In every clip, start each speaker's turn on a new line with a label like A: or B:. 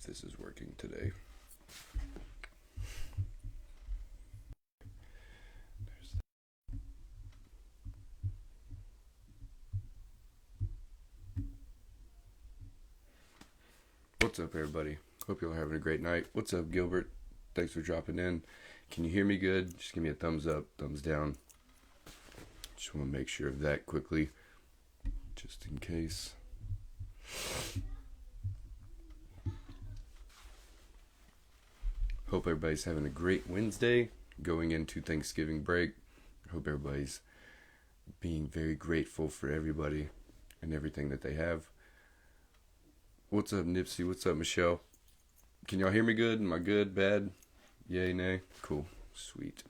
A: this is working today. What's up, everybody? Hope you're having a great night. What's up, Gilbert? Thanks for dropping in. Can you hear me good? Just give me a thumbs up, thumbs down. Just want to make sure of that quickly, just in case. Hope everybody's having a great Wednesday going into Thanksgiving break. Hope everybody's being very grateful for everybody and everything that they have. What's up, Nipsey? What's up, Michelle? Can y'all hear me good? Am I good? Bad? Yay, nay? Cool. Sweet.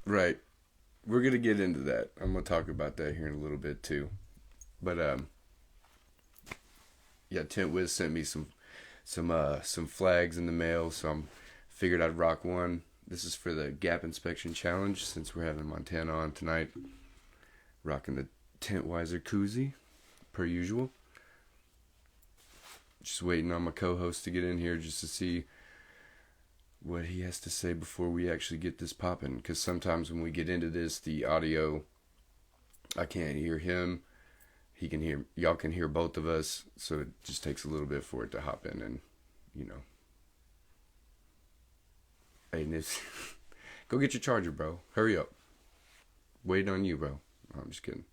A: Right. We're going to get into that. I'm going to talk about that here in a little bit, too. But, yeah, Tent Wiz sent me some flags in the mail, so I figured I'd rock one. This is for the Gap Inspection Challenge, since we're having Montana on tonight. Rocking the Tentweiser koozie, per usual. Just waiting on my co-host to get in here just to see what he has to say before we actually get this popping. Because sometimes when we get into this, the audio, I can't hear him. He can hear, y'all can hear both of us. So it just takes a little bit for it to hop in and, you know. Hey, Nips, go get your charger, bro. Hurry up. Waiting on you, bro. No, I'm just kidding.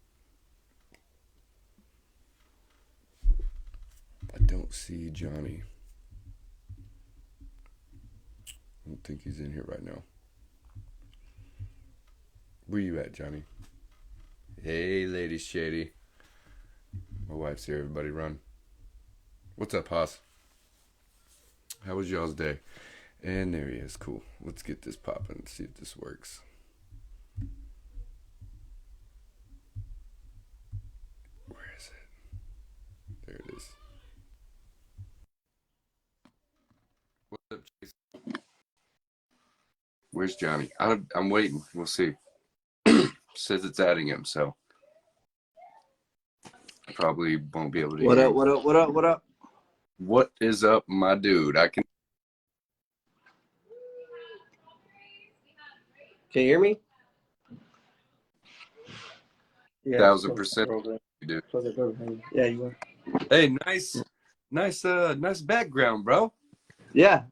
A: I don't see Johnny. I don't think he's in here right now. Where you at, Johnny? Hey, Lady Shady. My wife's here, everybody run. What's up, Haas? How was y'all's day? And there he is, cool. Let's get this popping and see if this works. Where is it? There it is. What's up, Chase? Where's Johnny? I'm waiting. We'll see. Says it's adding him, so probably won't be able to
B: What
A: hear
B: up,
A: him.
B: what up, what up, what up?
A: What is up, my dude?
B: Can you hear me? Yeah,
A: 1000% you do.
B: Yeah, you are.
A: Hey, nice background, bro.
B: Yeah.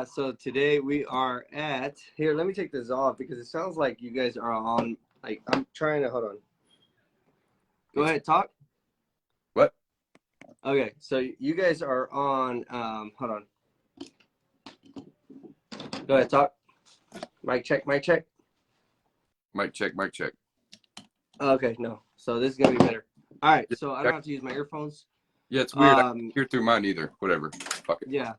B: So today we are at here. Let me take this off because it sounds like you guys are on. Like I'm trying to hold on. Go ahead, talk.
A: What?
B: Okay, so you guys are on. Hold on. Go ahead, talk. Mic check. Mic check.
A: Mic check.
B: Okay, no. So this is gonna be better. All right. So I don't have to use my earphones.
A: Yeah, it's weird. I can't hear through mine either. Whatever. Fuck it.
B: Yeah.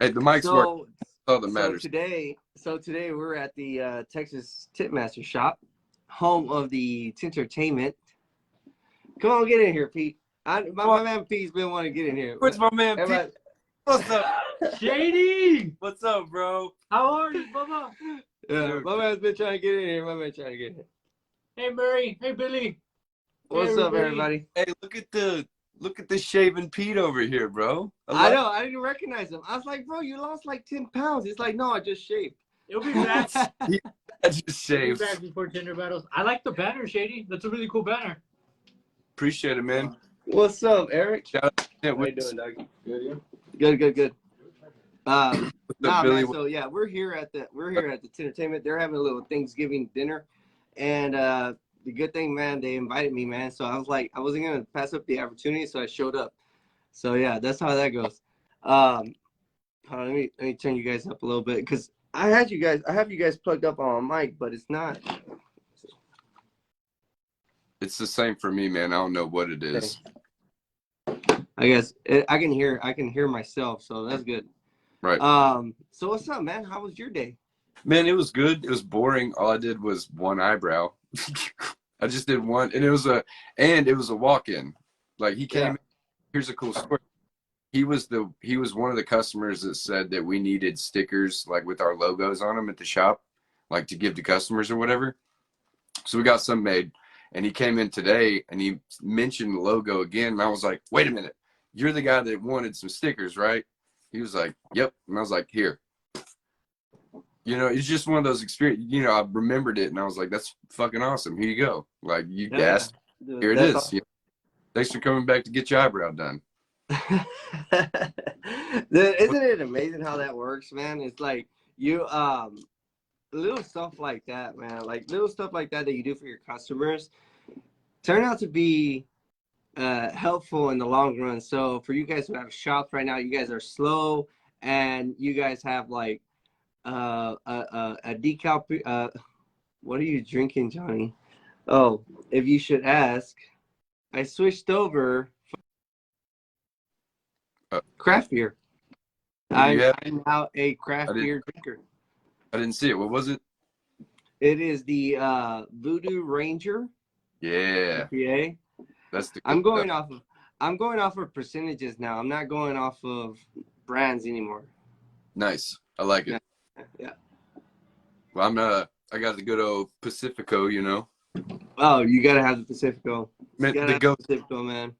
A: Hey, the mic's working. That's all that matters.
B: So today we're at the Texas Titmaster shop, home of the Tintertainment. Come on, get in here, Pete. My man Pete's been wanting to get in here.
A: Where's my man Pete? What's up?
C: Shady!
A: What's up, bro?
C: How are you, Bubba?
B: Yeah, my man's been trying to get in here.
C: Hey, Murray. Hey, Billy.
B: What's up, everybody?
A: Hey, look at the shaven Pete over here, bro.
B: I know. I didn't recognize him. I was like, bro, you lost like 10 pounds. He's like, no, I just shaved.
C: It'll be back.
A: I just shaved.
C: It'll be back before Tinder battles. I like the banner, Shady. That's a really cool banner.
A: Appreciate it, man.
B: What's up, Eric?
A: Shout out to
B: How you doing, Doug? Good.
A: Billy?
B: Man, so yeah, we're here at the Tintertainment. They're having a little Thanksgiving dinner, and the good thing, man, they invited me, man. So I was like, I wasn't gonna pass up the opportunity, so I showed up. So yeah, that's how that goes. Hold on, let me turn you guys up a little bit because I have you guys plugged up on my mic, but it's not.
A: It's the same for me, man. I don't know what it is.
B: I guess I can hear myself, so that's good.
A: Right.
B: So what's up, man? How was your day?
A: Man, it was good. It was boring. All I did was one eyebrow. I just did one, and it was a walk-in. Like he came.
B: Yeah.
A: Here's a cool story. He was one of the customers that said that we needed stickers like with our logos on them at the shop, like to give to customers or whatever. So we got some made, and he came in today and he mentioned the logo again, and I was like, wait a minute. you're the guy that wanted some stickers, right? He was like, yep. And I was like, here. You know, it's just one of those experiences. You know, I remembered it, and I was like, that's fucking awesome. Here you go. Like, you asked.
B: Dude,
A: Here it
B: that's
A: is.
B: awesome.
A: You know, thanks for coming back to get your eyebrow done.
B: Dude, isn't it amazing how that works, man? It's like you little stuff like that, man. Like little stuff like that you do for your customers turn out to be helpful in the long run. So for you guys who have shops right now, you guys are slow and you guys have like a decal. What are you drinking, Johnny? Oh, if you should ask, I switched over craft beer. I'm now a craft beer drinker.
A: I didn't see it. What was it?
B: It is the Voodoo Ranger.
A: Yeah.
B: IPA.
A: That's the.
B: I'm going off of percentages now. I'm not going off of brands anymore.
A: Nice. I like it.
B: Yeah.
A: Well, I got the good old Pacifico, you know.
B: Oh, you gotta have the Pacifico.
A: Man,
B: Pacifico, man.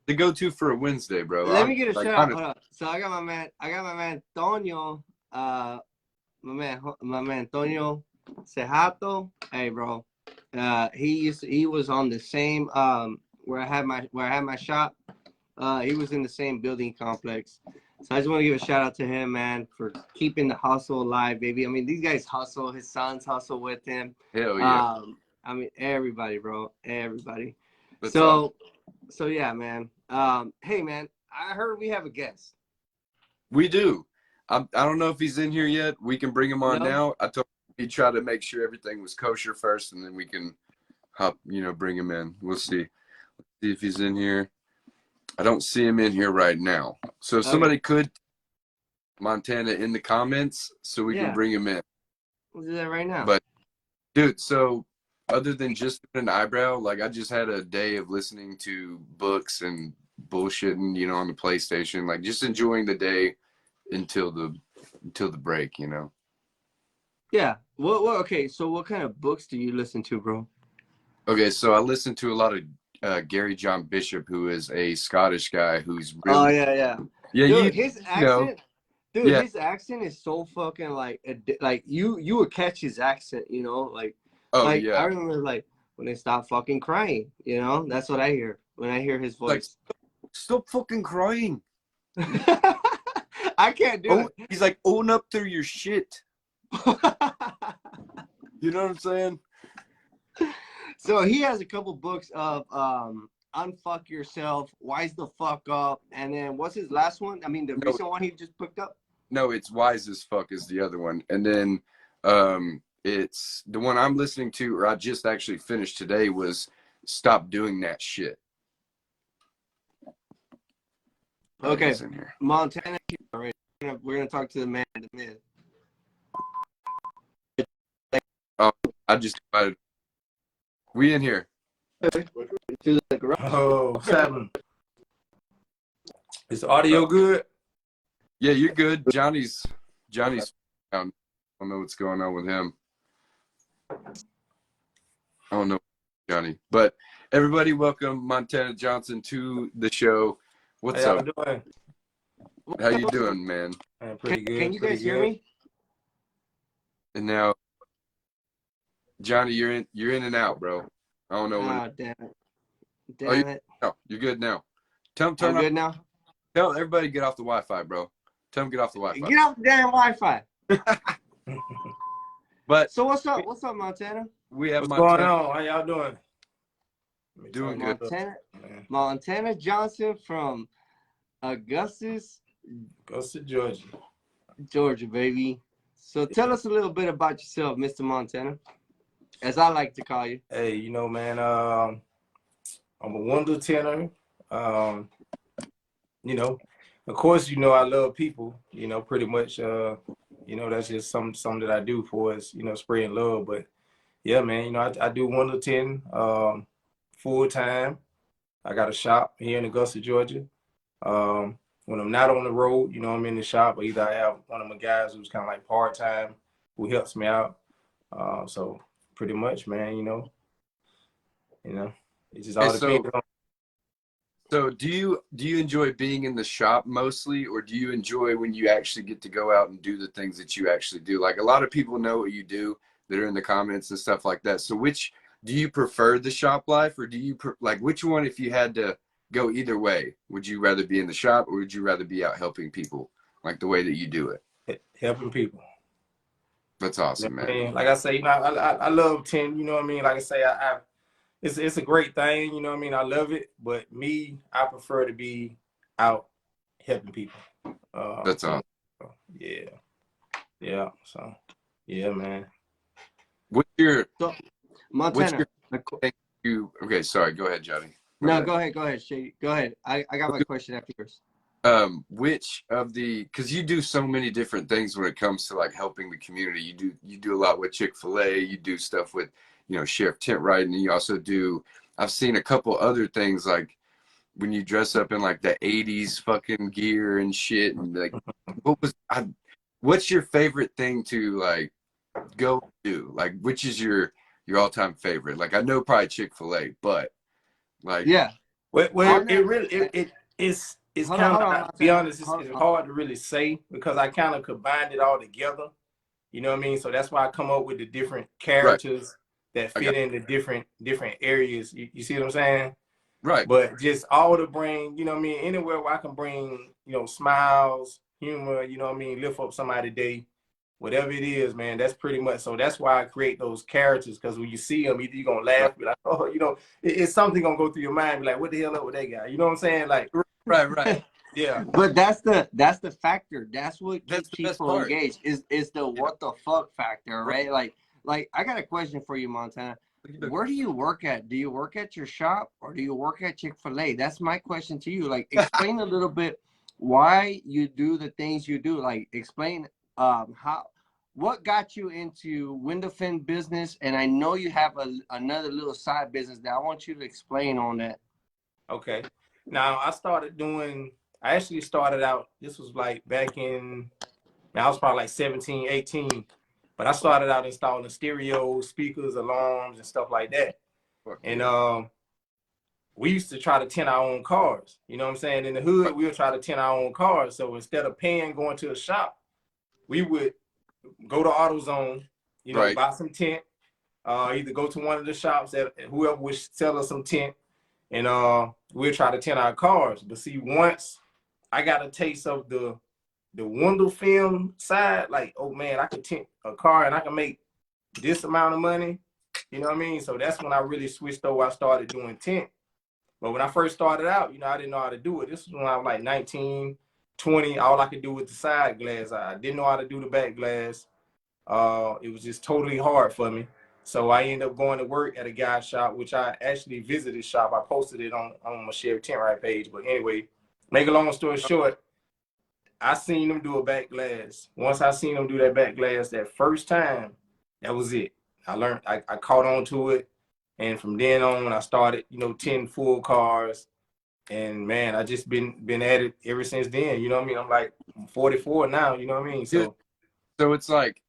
A: The go-to for a Wednesday, bro.
B: Let me get a shout out. Hold up. So I got my man Tonio, my man Tonio Cejato. Hey, bro. He was on the same where I had my shop. He was in the same building complex. So I just want to give a shout out to him, man, for keeping the hustle alive, baby. I mean, these guys hustle. His sons hustle with him.
A: Hell yeah.
B: I mean, everybody, bro. Everybody.
A: That's
B: awesome. So yeah, man. Hey, man, I heard we have a guest.
A: We do. I don't know if he's in here yet. We can bring him on now. I told him he'd try to make sure everything was kosher first, and then we can bring him in. We'll see. Let's see if he's in here. I don't see him in here right now. So if somebody could Montana in the comments so we can bring him in.
B: We'll do that right now.
A: But dude, so other than just an eyebrow, like I just had a day of listening to books and bullshitting, you know, on the PlayStation, like just enjoying the day until the break, you know.
B: Yeah. Well, okay, so what kind of books do you listen to, bro?
A: Okay, so I listen to a lot of Gary John Bishop, who is a Scottish guy who's really.
B: Oh yeah.
A: Yeah,
B: dude, his accent. Dude, his accent is so fucking like you would catch his accent, you know, like.
A: Oh
B: like,
A: yeah.
B: I remember like when they stop fucking crying, you know, that's what I hear when I hear his voice.
A: Like, stop fucking crying.
B: I can't do it.
A: He's like, own up to your shit. You know what I'm saying?
B: So he has a couple books of Unfuck Yourself, Wise the Fuck Up, and then what's his last one? I mean, the recent one he just picked up?
A: No, it's Wise as Fuck is the other one. And then it's the one I'm listening to, or I just actually finished today, was Stop Doing That Shit.
B: Okay, Montana, we're gonna talk to the man in the mid.
A: Oh, I just invited. We in here.
D: Oh, what's happening? Is the audio good?
A: Yeah, you're good. Johnny's down. I don't know what's going on with him. I don't know, Johnny. But everybody, welcome Montana Johnson to the show. What's up?
D: Doing?
A: How you doing, man?
D: Pretty good.
B: Can you guys hear me?
A: And now, Johnny, you're in and out, bro. I don't know.
B: Oh, damn it. Damn it.
A: No, you're good now. Tell them
B: I'm good now?
A: Tell everybody get off the Wi-Fi, bro. Tell them get off the Wi-Fi.
B: Get off the damn Wi-Fi.
A: But
B: so what's up? What's up, Montana?
A: We have
D: what's going on? How y'all doing?
A: Doing good.
B: Montana Johnson from Augusta, Georgia, baby. So tell us a little bit about yourself, Mr. Montana, as I like to call you.
D: Hey, you know, man, I'm a wonder tenor. You know, of course, you know, I love people, you know, pretty much, you know, that's just something that I do for us, you know, spreading love. But yeah, man, you know, I do 1 to 10 full time. I got a shop here in Augusta, Georgia. When I'm not on the road, you know, I'm in the shop, or either I have one of my guys who's kind of like part-time who helps me out. So pretty much, man, you know, it's just all depends on.
A: So do you enjoy being in the shop mostly, or do you enjoy when you actually get to go out and do the things that you actually do? Like a lot of people know what you do that are in the comments and stuff like that. So which do you prefer, the shop life, or do you like which one, if you had to go either way, would you rather be in the shop or would you rather be out helping people like the way that you do it?
D: Helping people.
A: That's
D: You know
A: awesome,
D: what I
A: man.
D: mean? Like I say, you know, I love 10, you know what I mean? Like I say, it's a great thing, you know what I mean? I love it, but me, I prefer to be out helping people.
A: That's
D: You know,
A: awesome.
D: yeah. Yeah. So yeah, man.
A: What's your
B: So,
A: what's
B: Montana.
A: your thing okay, sorry, go ahead, Johnny. My
B: No,
A: bad.
B: go ahead, Shady. Go ahead. I got my question after yours.
A: Which of the, because you do so many different things when it comes to like helping the community. You do a lot with Chick-fil-A, you do stuff with, Sheriff Tintright, and you also do, I've seen a couple other things like when you dress up in like the 80s fucking gear and shit, and like what's your favorite thing to like go do? Like which is your all-time favorite? Like I know probably Chick-fil-A, but like
B: Yeah.
D: Well,
B: On
D: it
B: that,
D: really it's
B: hold on,
D: kind
B: hold
D: of,
B: on,
D: to be
B: Montana.
D: honest, it's hard to really say because I kind of combined it all together. You know what I mean? So that's why I come up with the different
A: right.
D: characters that
A: I
D: fit
A: got
D: into different areas. You see what I'm saying?
A: right.
D: But just all to bring, you know what I mean, anywhere where I can bring, smiles, humor, you know what I mean, lift up somebody's day, whatever it is, man, that's pretty much. So that's why I create those characters, because when you see them, either you're going to
A: Right.
D: laugh, be like, oh, it's something going to go through your mind, be like, what the hell up with that guy? You know what I'm saying? Like,
A: Right.
D: yeah.
B: But that's the factor. That's what
A: That's
B: keeps
A: the best
B: people
A: part.
B: engaged. Is the
A: Yeah.
B: what the fuck factor,
A: Right.
B: right? Like I got a question for you, Montana. Where do you work at? Do you work at your shop or do you work at Chick-fil-A? That's my question to you. Like, explain a little bit why you do the things you do. Like, explain how what got you into window fin business, and I know you have another little side business that I want you to explain on that.
D: Okay. Now I actually started out, this was like back in, I was probably like 17, 18, but I started out installing stereo speakers, alarms, and stuff like that.
A: Fuck
D: And
A: yeah.
D: we used to try to tint our own cars. You know what I'm saying? In the hood,
A: Right.
D: we would try to tint our own cars. So instead of going to a shop, we would go to AutoZone,
A: Right.
D: buy some tint, either go to one of the shops that whoever would sell us some tint, and we'll try to tint our cars. But see, once I got a taste of the window film side, like, oh man, I could tint a car and I can make this amount of money. You know what I mean? So that's when I really switched over. I started doing tint. But when I first started out, I didn't know how to do it. This was when I was like 19, 20. All I could do was the side glass. I didn't know how to do the back glass. It was just totally hard for me. So I ended up going to work at a guy's shop, which I actually visited his shop. I posted it on my Sheriff Tintright page. But anyway, make a long story short, I seen them do a back glass. Once I seen them do that back glass that first time, that was it. I learned, I caught on to it. And from then on, I started, 10 full cars. And man, I just been at it ever since then. You know what I mean? I'm 44 now, you know what I mean?
A: Dude,
D: So
A: so it's like,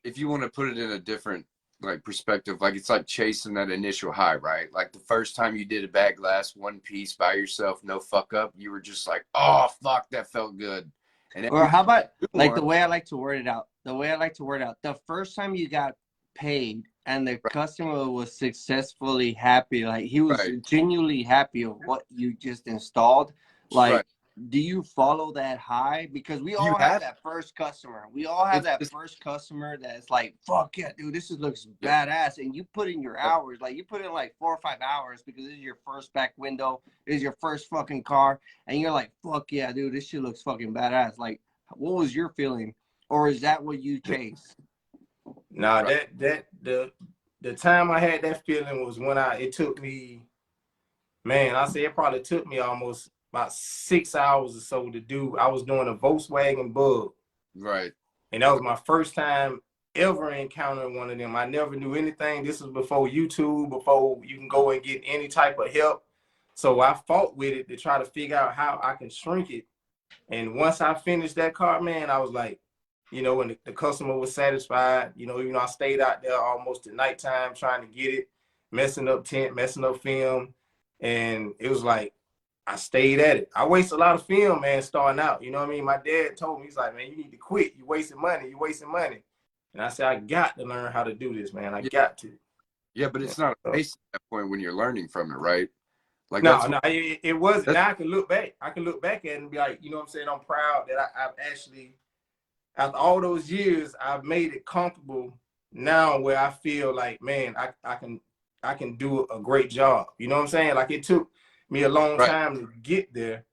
A: if you want to put it in a different like perspective, like it's like chasing that initial high, right? Like the first time you did a back glass one piece by yourself, no fuck up, you were just like, oh fuck, that felt good. And
B: Or
A: every
B: how about like
A: one,
B: the way I like to word it out? The first time you got paid and the
A: right,
B: customer was successfully happy, like he was
A: right,
B: genuinely happy of what you just installed. Like,
A: right.
B: do you follow that high? Because we
A: You
B: all have
A: have
B: that first customer. We all have
A: it's
B: that
A: just,
B: first customer that's like, fuck yeah, dude, looks
A: yep,
B: badass. And you put in your
A: yep.
B: hours, like you put in like 4 or 5 hours because this is your first back window, this is your first fucking car, and you're like, fuck yeah, dude, this shit looks fucking badass. Like, what was your feeling, or is that what you chase?
D: now
A: Right.
D: the time I had that feeling was when it took me, man, I say it probably took me almost about 6 hours or so to do. I was doing a Volkswagen Bug,
A: Right.
D: and that was my first time ever encountering one of them. I never knew anything. This was before YouTube, before you can go and get any type of help. So I fought with it to try to figure out how I can shrink it. And once I finished that car, man, I was like, when the customer was satisfied, even though I stayed out there almost at nighttime trying to get it, messing up tint, messing up film. And it was like, I stayed at it. I waste a lot of film, man, starting out. You know what I mean? My dad told me, he's like, man, you need to quit. You're wasting money. You're wasting money. And I said, I got to learn how to do this, man. I got to.
A: Yeah, but it's not a waste at that point when you're learning from it, right? Like
D: No, it wasn't. Now I can look back. I can look back at it and be like, you know what I'm saying? I'm proud that I've actually, after all those years, I've made it comfortable now where I feel like, man, I can do a great job. You know what I'm saying? Like it took me a long time to get there.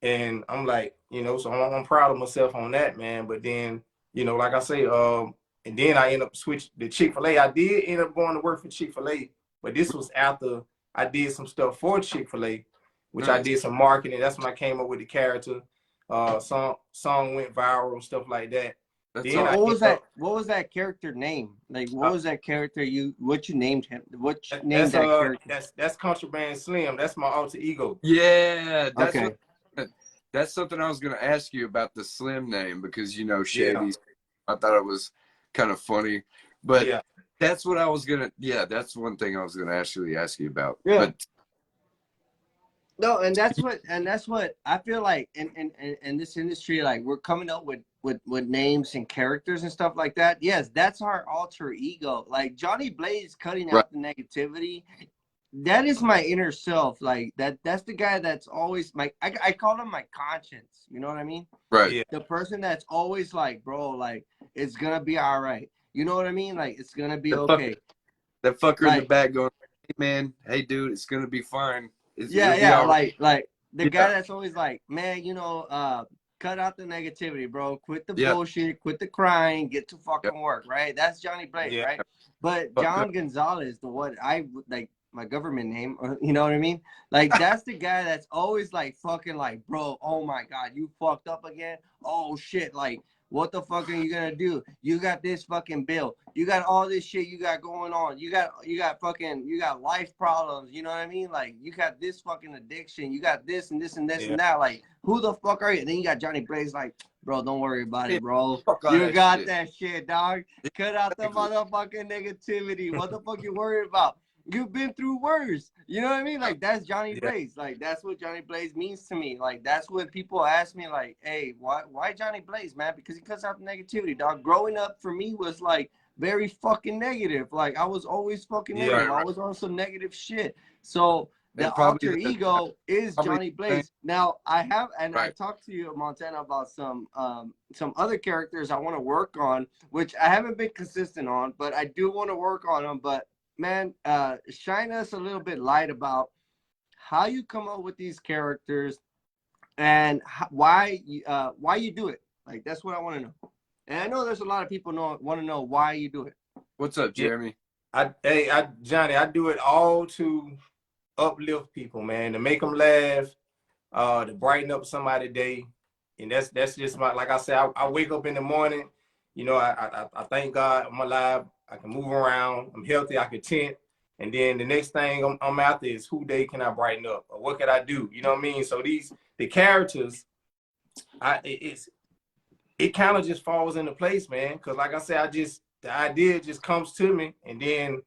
D: And I'm like, you know, so I'm proud of myself on that, man. But then, you know, like I say, and then I end up switching to Chick-fil-A. I did end up going to work for Chick-fil-A, but this was after I did some stuff for Chick-fil-A, which I did some marketing. That's when I came up with the character. Song went viral and stuff like that.
B: So what was that character name? Like what was that character what you named him? What you named that character?
D: That's Contraband Slim. That's my alter ego.
A: Yeah, that's something I was gonna ask you about, the Slim name, because you know Shady. I thought it was kind of funny, but that's what I was gonna. Yeah, that's one thing I was gonna actually ask you about.
B: Yeah.
A: But,
B: no, and that's what I feel like in this industry, like we're coming up with names and characters and stuff like that. Yes, that's our alter ego. Like Johnny Blaze cutting out the negativity. That is my inner self. Like that's the guy that's always I call him my conscience. You know what I mean?
A: Right.
D: Yeah.
B: The person that's always like, bro, like it's gonna be all right. You know what I mean? Like it's gonna be okay.
A: That fucker in the back going, hey man, hey dude, it's gonna be fine.
B: Like the guy that's always like, man, you know, cut out the negativity, bro. Quit the bullshit, quit the crying, get to fucking work, right? That's Johnny Blaze, right? But John Gonzalez, the what I like my government name, you know what I mean? Like that's the guy that's always like fucking like, bro, oh my god, you fucked up again. Oh shit, like what the fuck are you gonna do? You got this fucking bill. You got all this shit you got going on. You got life problems. You know what I mean? Like you got this fucking addiction. You got this and this and this and that. Like who the fuck are you? And then you got Johnny Blaze like, bro, don't worry about it, bro. You got that shit, dog. Cut out the motherfucking negativity. What the fuck you worried about? You've been through worse. You know what I mean? Like that's Johnny Blaze. Like that's what Johnny Blaze means to me. Like that's what people ask me. Like, hey, why Johnny Blaze, man? Because he cuts out the negativity, dog. Growing up for me was like very fucking negative. Like I was always fucking negative. I was on some negative shit. So the alter ego is Johnny Blaze. Now I talked to you, Montana, about some other characters I want to work on, which I haven't been consistent on, but I do want to work on them. But man, shine us a little bit light about how you come up with these characters and why you do it. Like that's what I want to know. And I know there's a lot of people want to know why you do it.
A: What's up, Jeremy?
D: Johnny, I do it all to uplift people, man, to make them laugh, to brighten up somebody's day. And that's just my, like I said, I wake up in the morning, you know, I thank God I'm alive. I can move around. I'm healthy. I can tint. And then the next thing I'm after is who day can I brighten up, or what can I do? You know what I mean? So the characters, it kind of just falls into place, man. Cause like I said, the idea just comes to me, and then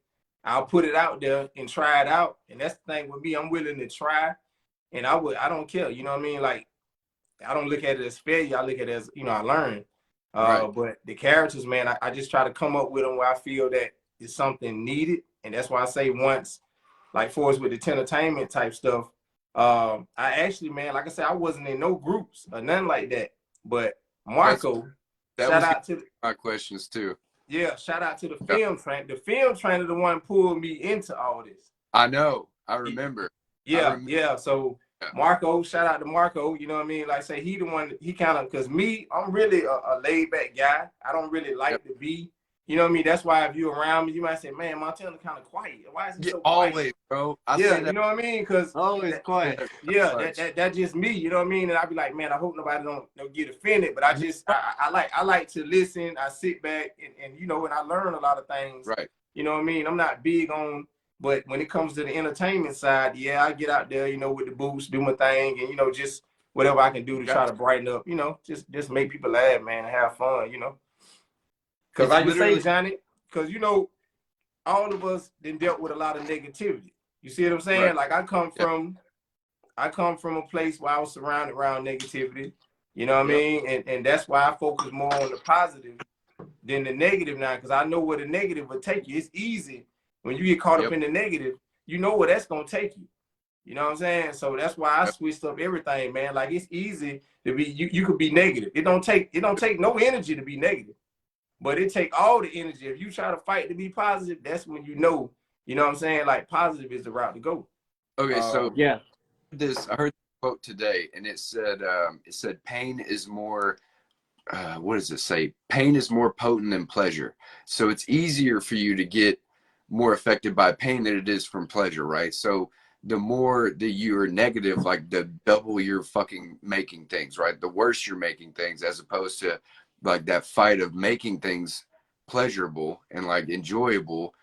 D: I'll put it out there and try it out. And that's the thing with me. I'm willing to try, and I don't care. You know what I mean? Like I don't look at it as failure. I look at it as, you know, I learn. But the characters, man, I just try to come up with them where I feel that it's something needed. And that's why I say once, like for us with the entertainment type stuff, I actually, man, like I said, I wasn't in no groups or nothing like that. But Marco, shout out to
A: my questions too.
D: Yeah, shout out to the film trainer. The film trainer, the one pulled me into all this.
A: I know. I remember.
D: Yeah. So Marco, shout out to Marco. You know what I mean? Like say he the one. He kind of, because me, I'm really a laid back guy. I don't really like to be. You know what I mean? That's why if you're around me, you might say, "Man, Montana kind of quiet. Why is he so quiet?"
A: Always, bro.
D: You know what I mean? Because
B: always quiet.
D: Yeah, that's just me. You know what I mean? And I be like, man, I hope nobody don't get offended. But I like to listen. I sit back and you know, and I learn a lot of things.
A: Right.
D: You know what I mean? I'm not big on, but when it comes to the entertainment side, yeah, I get out there, you know, with the boots, do my thing, and you know, just whatever I can do to try to brighten up. You know, just make people laugh, man, and have fun. You know. Because like you say, Johnny, because, you know, all of us then dealt with a lot of negativity. You see what I'm saying? Right. Like I come from I come from a place where I was surrounded around negativity. You know what I mean? And that's why I focus more on the positive than the negative now, because I know where the negative will take you. It's easy when you get caught up in the negative. You know where that's gonna take you. You know what I'm saying? So that's why I switched up everything, man. Like, it's easy to be. You could be negative. It don't take no energy to be negative, but it take all the energy. If you try to fight to be positive, that's when you know. You know what I'm saying? Like, positive is the route to go.
A: Okay, so
C: Yeah.
A: I heard this quote today, and it said pain is more. What does it say? Pain is more potent than pleasure. So it's easier for you to get more affected by pain than it is from pleasure, right? So the more that you're negative, like the double you're fucking making things, right? The worse you're making things, as opposed to like that fight of making things pleasurable and like enjoyable.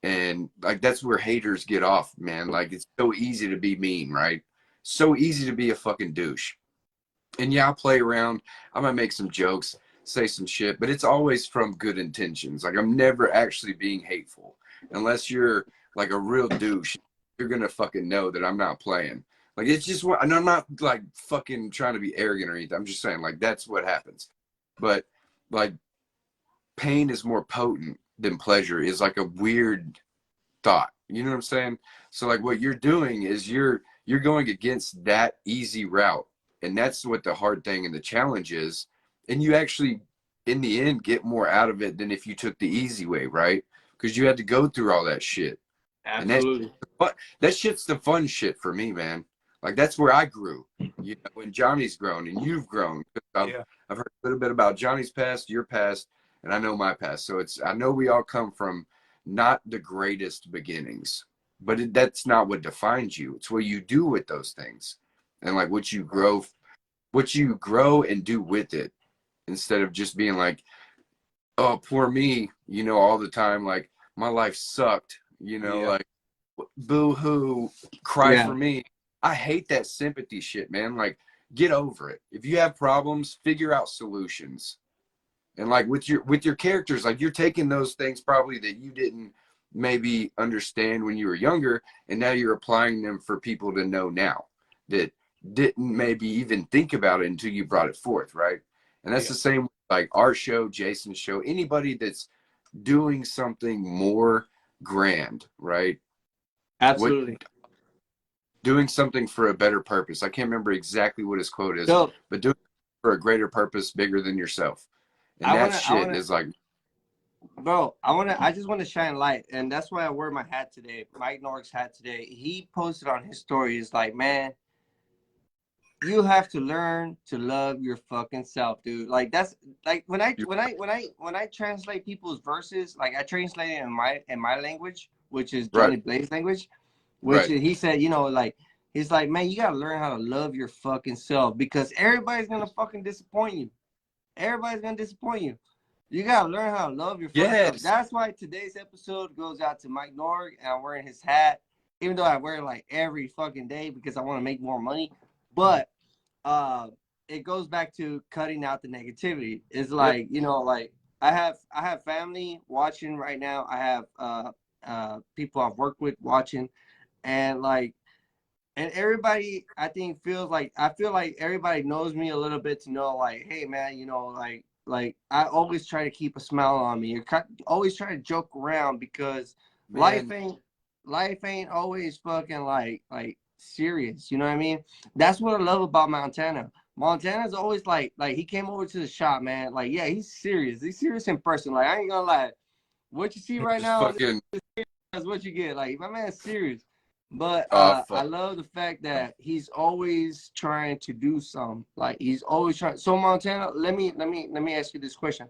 A: And like that's where haters get off, man. Like, it's so easy to be mean, right? So easy to be a fucking douche. And yeah, I'll play around. I might make some jokes, say some shit, but it's always from good intentions. Like, I'm never actually being hateful. Unless you're like a real douche, you're gonna fucking know that I'm not playing. Like, it's just what, and I'm not like fucking trying to be arrogant or anything. I'm just saying, like, that's what happens. But like, pain is more potent than pleasure is like a weird thought. You know what I'm saying? So like, what you're doing is you're going against that easy route. And that's what the hard thing and the challenge is. And you actually, in the end, get more out of it than if you took the easy way, right? Because you had to go through all that shit.
C: Absolutely.
A: And that shit's the fun shit for me, man. Like, that's where I grew. You know, when Johnny's grown and you've grown. I've heard a little bit about Johnny's past, your past, and I know my past. So I know we all come from not the greatest beginnings, but that's not what defines you. It's what you do with those things, and like what you grow and do with it, instead of just being like, oh, poor me, you know, all the time. Like, my life sucked, you know, like, boo hoo, cry for me. I hate that sympathy shit, man. Like, get over it. If you have problems, figure out solutions. And like with your characters, like, you're taking those things probably that you didn't maybe understand when you were younger, and now you're applying them for people to know now that didn't maybe even think about it until you brought it forth, right? And that's the same like our show, Jason's show, anybody that's doing something more grand, right?
C: Absolutely.
A: Doing something for a better purpose. I can't remember exactly what his quote is, but doing it for a greater purpose bigger than yourself. And is like,
B: bro, I just want to shine light, and that's why I wear my hat today, Mike Norrick's hat today. He posted on his story, he's like, man, you have to learn to love your fucking self, dude. Like, that's like when I translate people's verses, like, I translate it in my language, which is Johnny Blaze language, which is, he said, you know, like, he's like, man, you gotta learn how to love your fucking self, because everybody's gonna fucking disappoint you. Everybody's gonna disappoint you. You gotta learn how to love your fucking self. That's why today's episode goes out to Mike Norrick, and I'm wearing his hat, even though I wear it like every fucking day because I want to make more money. But it goes back to cutting out the negativity. It's like, you know, like, I have family watching right now. I have people I've worked with watching, and like, and everybody, I think, I feel like everybody knows me a little bit to know, like, hey man, you know, like I always try to keep a smile on me. You're always trying to joke around, because life ain't always fucking like serious. You know what I mean? That's what I love about Montana. Montana's always like he came over to the shop, man. Like, yeah, he's serious. He's serious in person. Like, I ain't gonna lie. What you see right now is what you get. Like, my man's serious. But I love the fact that he's always trying to do something. Like, he's always trying. So Montana, let me ask you this question.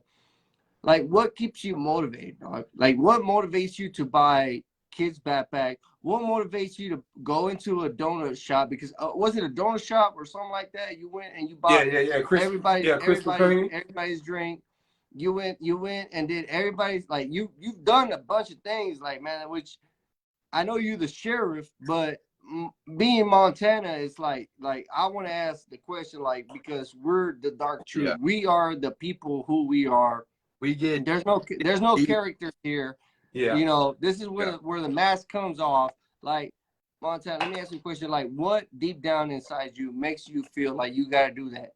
B: Like, what keeps you motivated, dog? Like, what motivates you to buy kids' backpack? What motivates you to go into a donut shop? Because was it a donut shop or something like that? You went and you bought everybody's drink. You went and did everybody's, like, you've done a bunch of things, like, man, which I know you're the sheriff, but being Montana is like I want to ask the question, like, because we're the dark truth. Yeah. We are the people who we are. There's no characters here. Yeah. You know, this is where the mask comes off. Like, Montana, let me ask you a question. Like, what deep down inside you makes you feel like you gotta do that?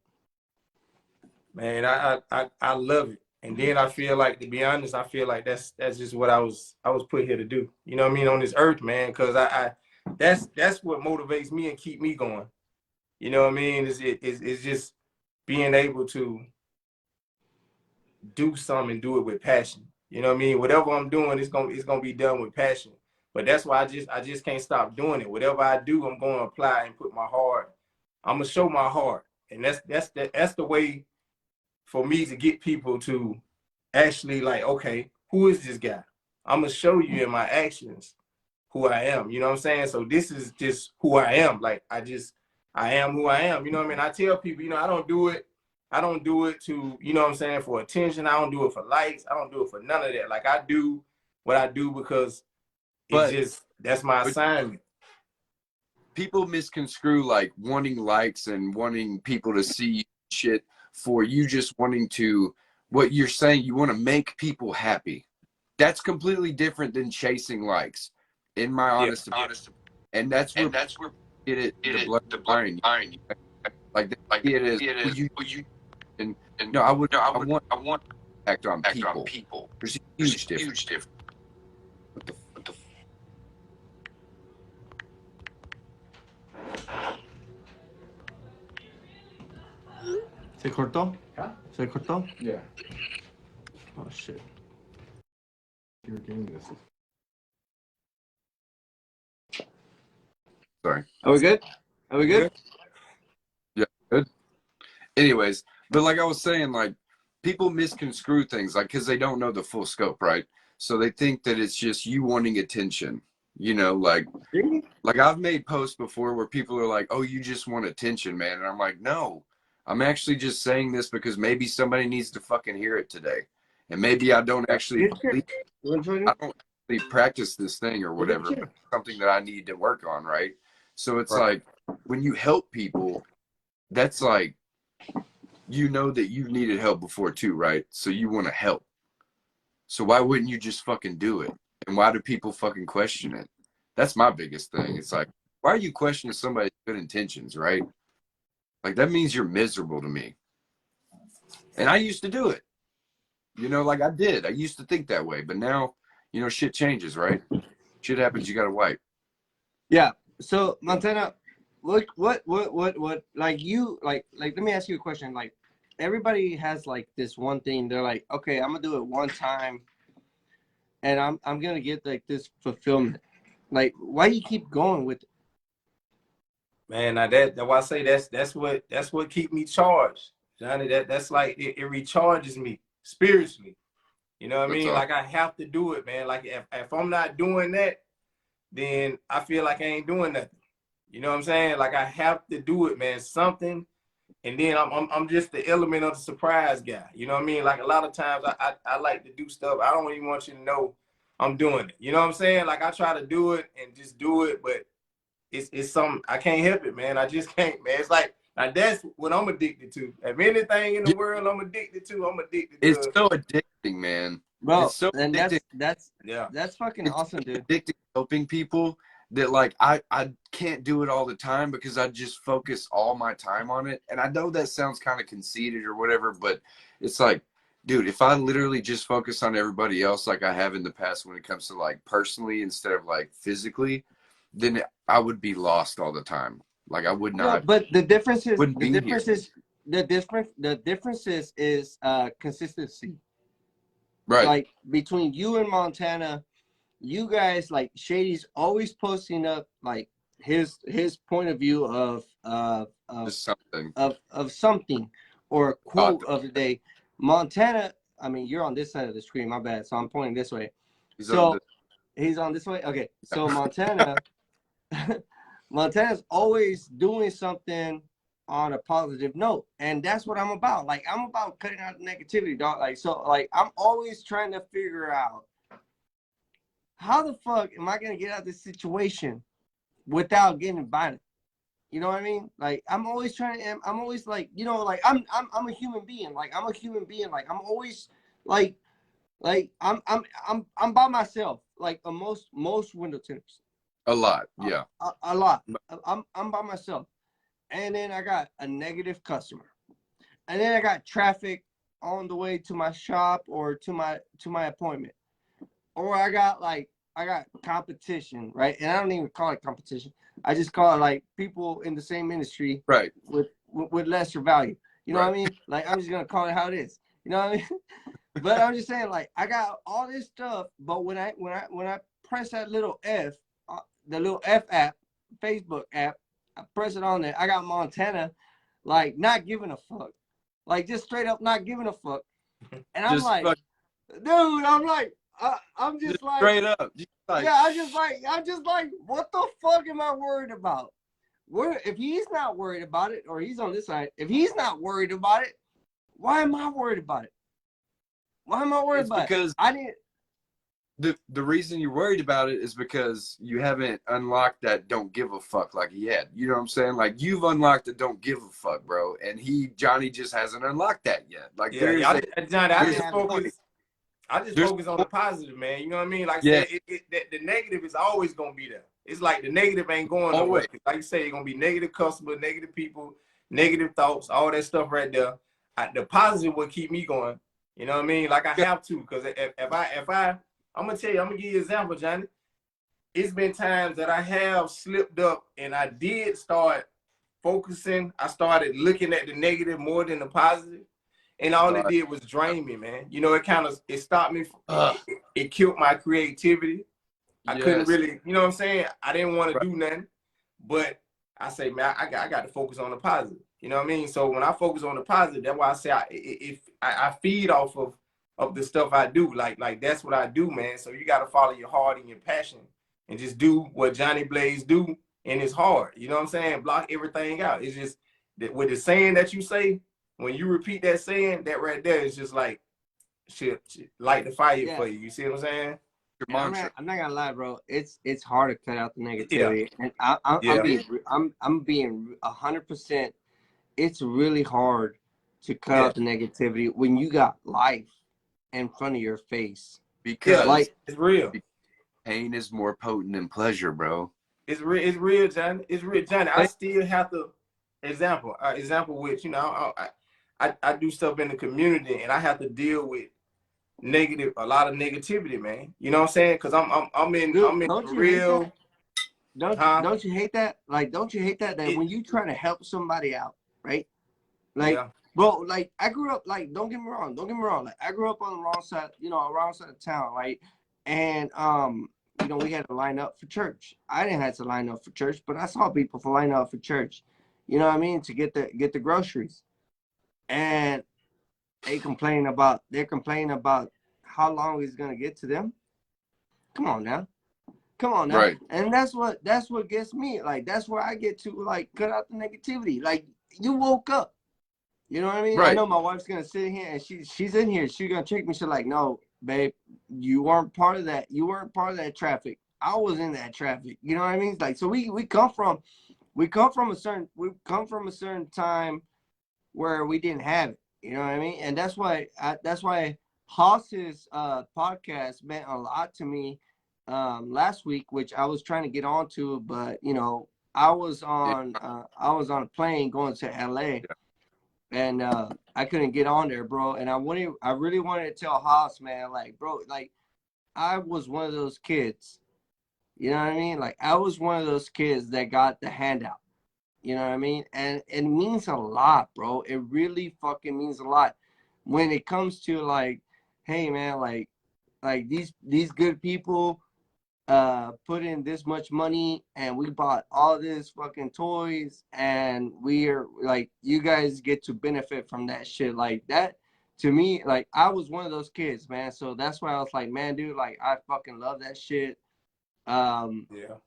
D: Man, I love it. And then I feel like, to be honest, I feel like that's just what I was put here to do. You know what I mean? On this earth, man, because I that's what motivates me and keep me going. You know what I mean? It's just being able to do something and do it with passion. You know what I mean? Whatever I'm doing, it's gonna be done with passion. But that's why I just can't stop doing it. Whatever I do, I'm gonna apply and put my heart. I'm gonna show my heart, and that's the way for me to get people to actually like, okay, who is this guy? I'm gonna show you in my actions who I am. You know what I'm saying? So this is just who I am. Like I am who I am. You know what I mean? I tell people, you know, I don't do it to, you know what I'm saying, for attention. I don't do it for likes. I don't do it for none of that. Like I do what I do because it's just that's my assignment.
A: People misconstrue like wanting likes and wanting people to see shit for you just wanting to, what you're saying, you want to make people happy. That's completely different than chasing likes, in my honest opinion. And that's where it the blood iron. Like it is you and no, I want act on people. There's a huge difference. What the
B: ¿Se cortó?
E: Huh?
B: ¿Se cortó?
E: Yeah.
B: Oh shit.
E: You were getting this.
A: sorry.
B: Are we good? Are we good?
A: Yeah, good. Anyways, but like I was saying, like people misconstrue things, like because they don't know the full scope, right? So they think that it's just you wanting attention. You know, like I've made posts before where people are like, "Oh, you just want attention, man," and I'm like, "No, I'm actually just saying this because maybe somebody needs to fucking hear it today, and maybe I don't actually, I don't actually practice this thing or whatever, but it's something that I need to work on, right?" So it's like when you help people, that's like, you know that you've needed help before too, right? So you want to help. So why wouldn't you just fucking do it? And why do people fucking question it? That's my biggest thing. It's like, why are you questioning somebody's good intentions, right? Like that means you're miserable to me. And I used to do it. You know, like I did. I used to think that way. But now, you know, shit changes, right? Shit happens, you gotta wipe.
B: Yeah. So Montana, what like you like let me ask you a question. Like everybody has like this one thing. They're like, okay, I'm gonna do it one time and I'm gonna get like this fulfillment. Like why you keep going with it?
D: Man, now that's why I say that's what keep me charged, Johnny. That's like it recharges me spiritually. You know what I mean? Like I have to do it, man. Like if I'm not doing that, then I feel like I ain't doing nothing. You know what I'm saying? Like I have to do it, man. Something, and then I'm just the element of the surprise guy. You know what I mean? Like a lot of times I like to do stuff. I don't even want you to know I'm doing it. You know what I'm saying? Like I try to do it and just do it, but it's something I can't help it, man. I just can't, man. It's like now that's what I'm addicted to. If anything in the world I'm addicted to,
A: It's so addicting, man.
B: Bro,
A: it's so
B: and
A: addicting.
B: that's fucking awesome, dude.
A: Addicted to helping people that like I can't do it all the time because I just focus all my time on it. And I know that sounds kind of conceited or whatever, but it's like, dude, if I literally just focus on everybody else like I have in the past when it comes to like personally instead of like physically, then I would be lost all the time. Like I would not.
B: No, but the difference is consistency.
A: Right.
B: Like between you and Montana, you guys like Shady's always posting up like his point of view of
A: something
B: of something or a quote of the day. Montana, I mean, you're on this side of the screen, my bad. So I'm pointing this way. He's on this way. Okay. So Montana's always doing something on a positive note, and that's what I'm about. Like I'm about cutting out the negativity, dog. Like so, like I'm always trying to figure out how the fuck am I gonna get out of this situation without getting violent. You know what I mean? Like I'm always like, you know, like I'm a human being. Like I'm a human being. Like I'm always like I'm by myself. Like most window tints.
A: A lot, yeah.
B: A lot. I'm by myself, and then I got a negative customer, and then I got traffic on the way to my shop or to my appointment, or I got competition, right? And I don't even call it competition. I just call it like people in the same industry,
A: Right.
B: with lesser value. You know
A: Right.
B: what I mean? Like I'm just gonna call it how it is. You know what I mean? But I'm just saying, like I got all this stuff, but when I press that little F, the little F app, Facebook app, I press it on there. I got Montana, like not giving a fuck, like just straight up not giving a fuck. And I'm
A: Just
B: like,
A: fuck,
B: dude, I'm like, I'm just like,
A: straight up. Just like,
B: yeah, I'm just like, what the fuck am I worried about? If he's not worried about it, or he's on this side, if he's not worried about it, why am I worried about it? Why am I worried
A: it's
B: about it?
A: because
B: I didn't.
A: the reason you're worried about it is because you haven't unlocked that don't give a fuck like he had. You know what I'm saying? Like you've unlocked the don't give a fuck, bro, and Johnny just hasn't unlocked that yet. Like
D: Yeah,
A: there's
D: yeah. Johnny, I
B: I
D: just
B: haven't.
D: focus. I just
A: There's
D: focus on the positive, man. You know what I mean? Like I
A: yeah,
D: said, the negative is always gonna be there. It's like the negative ain't going nowhere.
A: always.
D: Like you say, you're gonna be negative customers, negative people, negative thoughts, all that stuff right there. The positive will keep me going. You know what I mean? Like I have to, because I'm gonna tell you, I'm gonna give you an example, Johnny. It's been times that I have slipped up and I did start focusing. I started looking at the negative more than the positive. And all it
A: God.
D: did was drain me, man. You know, it stopped me.
A: Ugh.
D: It killed my creativity. I couldn't
A: Yes.
D: really, you know what I'm saying? I didn't want to
A: Right.
D: do nothing. But I say, man, I got to focus on the positive. You know what I mean? So when I focus on the positive, that's why I say I feed off of the stuff I do. Like that's what I do, man. So you got to follow your heart and your passion and just do what Johnny Blaze do. And it's hard. You know what I'm saying? Block everything out. It's just that with the saying that you say, when you repeat that saying, that right there is just like shit light the fire
B: Yeah.
D: for you. You see what I'm saying?
A: Your
B: And
A: mantra.
B: I'm not gonna lie, bro. It's hard to cut out the
D: Yeah.
B: negativity, and
D: Yeah.
B: I'm being 100%. It's really hard to cut
D: Yeah.
B: out the negativity when you got life in front of your face.
A: Because
B: Like
D: It's real.
A: pain is more potent than pleasure, bro.
D: It's real, Johnny. It's real, Johnny. I still have to example which I do stuff in the community and I have to deal with a lot of negativity, man. You know what I'm saying? Because I'm in
B: dude, don't you hate that?
D: real
B: Don't you hate that? Like, don't you hate that
D: It-
B: when you try to help somebody out, right? Like,
D: yeah.
B: bro, like I grew up, like, don't get me wrong. Like I grew up on the wrong side, wrong side of town, right? And we had to line up for church. I didn't have to line up for church, but I saw people for line up for church. You know what I mean? To get the groceries. And they're complaining about how long it's gonna get to them. Come on now.
A: Right.
B: And that's what gets me. Like that's where I get to like cut out the negativity. Like you woke up. You know what I mean? I
A: Right.
B: know my wife's gonna sit here and she's in here. She's gonna check me. She's like, no, babe, you weren't part of that. You weren't part of that traffic. I was in that traffic. You know what I mean? Like so we come from a certain time where we didn't have it. You know what I mean? And that's why Haas's podcast meant a lot to me last week, which I was trying to get onto, but I was on a plane going to LA, and I couldn't get on there, bro. And I really wanted to tell Haas, man, like, bro, like I was one of those kids. You know what I mean? Like I was one of those kids that got the handout. You know what I mean? And it means a lot, bro. It really fucking means a lot when it comes to like, hey man, like these good people put in this much money and we bought all this fucking toys and we're like, you guys get to benefit from that shit. Like that to me, like I was one of those kids, man. So that's why I was like, man, dude, like I fucking love that shit.
D: Yeah.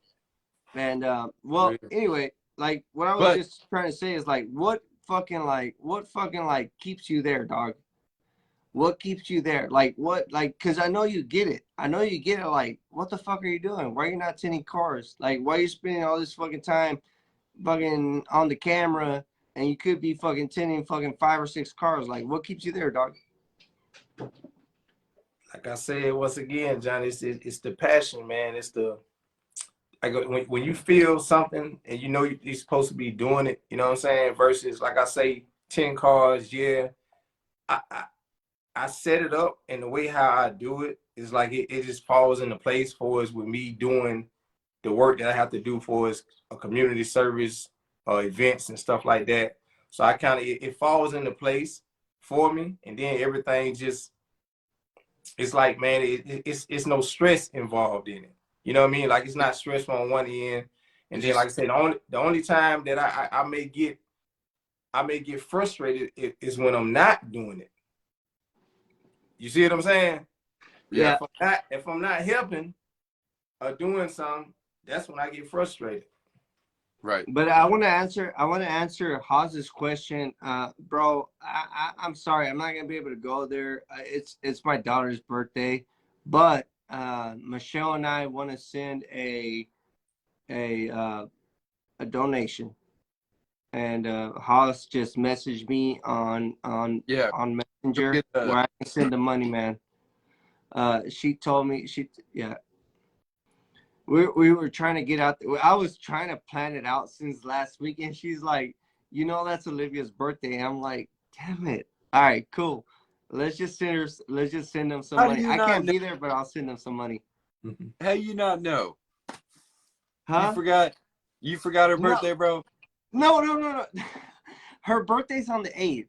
B: And well, anyway, like what I was just trying to say is like what fucking keeps you there, dog? What keeps you there? Like what, like, cause I know you get it. Like, what the fuck are you doing? Why are you not tinting cars? Like, why are you spending all this fucking time fucking on the camera and you could be fucking tinting fucking 5 or 6 cars? Like, what keeps you there, dog?
D: Like I said once again, Johnny, it's the passion, man. It's the like when you feel something and you know you're supposed to be doing it, you know what I'm saying? Versus like I say, 10 cards, yeah. I set it up, and the way how I do it is like it just falls into place for us with me doing the work that I have to do for us, a community service, events and stuff like that. So I kind of it falls into place for me, and then everything just it's like, man, it's no stress involved in it. You know what I mean? Like it's not stressful on one end, and then like I said, the only time that I may get frustrated is when I'm not doing it. You see what I'm saying?
B: Yeah.
D: If I'm not helping or doing something, that's when I get frustrated.
A: Right.
B: But I want to answer Haz's question, bro. I'm sorry, I'm not gonna be able to go there. It's my daughter's birthday, but Michelle and I want to send a donation, and Haz just messaged me on Messenger where I can send the money, man. She told me we were trying to get out there. I was trying to plan it out since last week, and she's like, you know, that's Olivia's birthday. And I'm like, damn it. All right, cool. Let's just send them some money. I can't be there, but I'll send them some money.
A: How you not know?
B: Huh?
A: You forgot her birthday, bro?
B: No. Her birthday's on the 8th,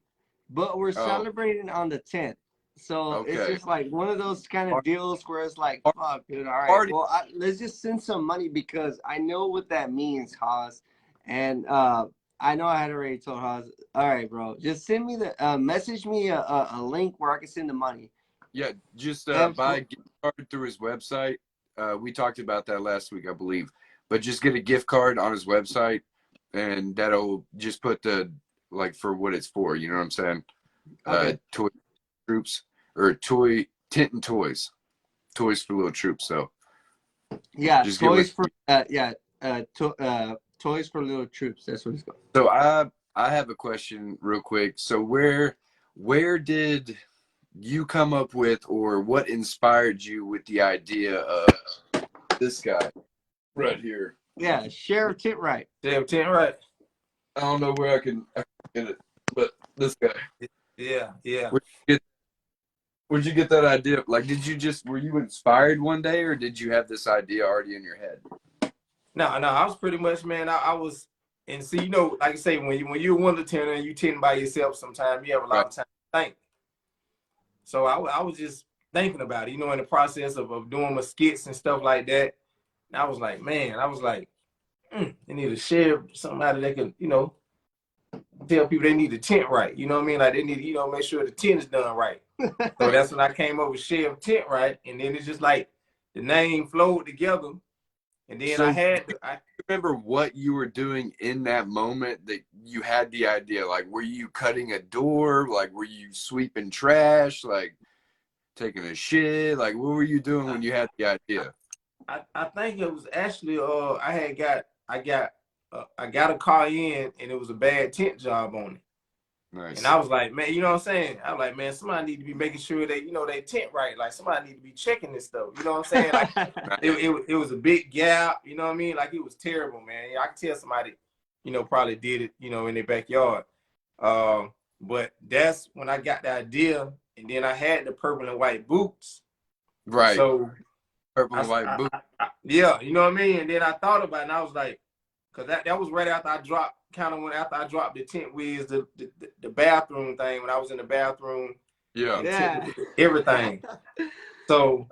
B: but we're celebrating on the 10th. So it's just like one of those kind of deals where it's like, fuck, dude, all right. Well, let's just send some money because I know what that means, Haas. And I know I had already told Haas, all right, bro, just send me message me a link where I can send the money.
A: Yeah, just buy a gift card through his website. We talked about that last week, I believe. But just get a gift card on his website, and that'll just put like for what it's for. You know what I'm saying?
B: Okay.
A: Toy troops or tinting toys for little troops. So
B: yeah,
A: just
B: toys for toys for little troops. That's what it's called.
A: So I have a question real quick. So where did you come up with, or what inspired you with the idea of this guy right here?
B: Yeah, Sheriff Tintright.
D: Sheriff Tintright.
A: I don't know where I can get it, but this guy.
D: Yeah.
A: Where'd you get that idea? Like, were you inspired one day, or did you have this idea already in your head?
D: No, I was pretty much, man, I was, and see, you know, like I say, when you're one of the tenor and you tend by yourself, sometimes you have a lot of time to think. So I was just thinking about it, you know, in the process of doing my skits and stuff like that. And I was like, they need to share somebody that can, you know, tell people they need the tent right. You know what I mean? Like they need to, you know, make sure the tent is done right. So that's when I came up with Sheriff Tintright, and then it's just like the name flowed together. And then I
A: remember what you were doing in that moment that you had the idea. Like, were you cutting a door? Like, were you sweeping trash? Like, taking a shit? Like, what were you doing when you had the idea?
D: I think it was actually I got a car in, and it was a bad tent job on it.
A: Nice.
D: And I was like, man, you know what I'm saying? I was like, man, somebody need to be making sure that, you know, they tent right. Like somebody need to be checking this stuff. You know what I'm saying? Like it was a big gap. You know what I mean? Like it was terrible, man. I can tell somebody, you know, probably did it, you know, in their backyard. But that's when I got the idea, and then I had the purple and white boots.
A: Right.
D: So
A: purple and white boots.
D: Yeah, you know what I mean? And then I thought about it, and I was like, because that was right after I dropped, after I dropped the tent whiz, the bathroom thing, when I was in the bathroom.
B: Yeah.
D: Everything. So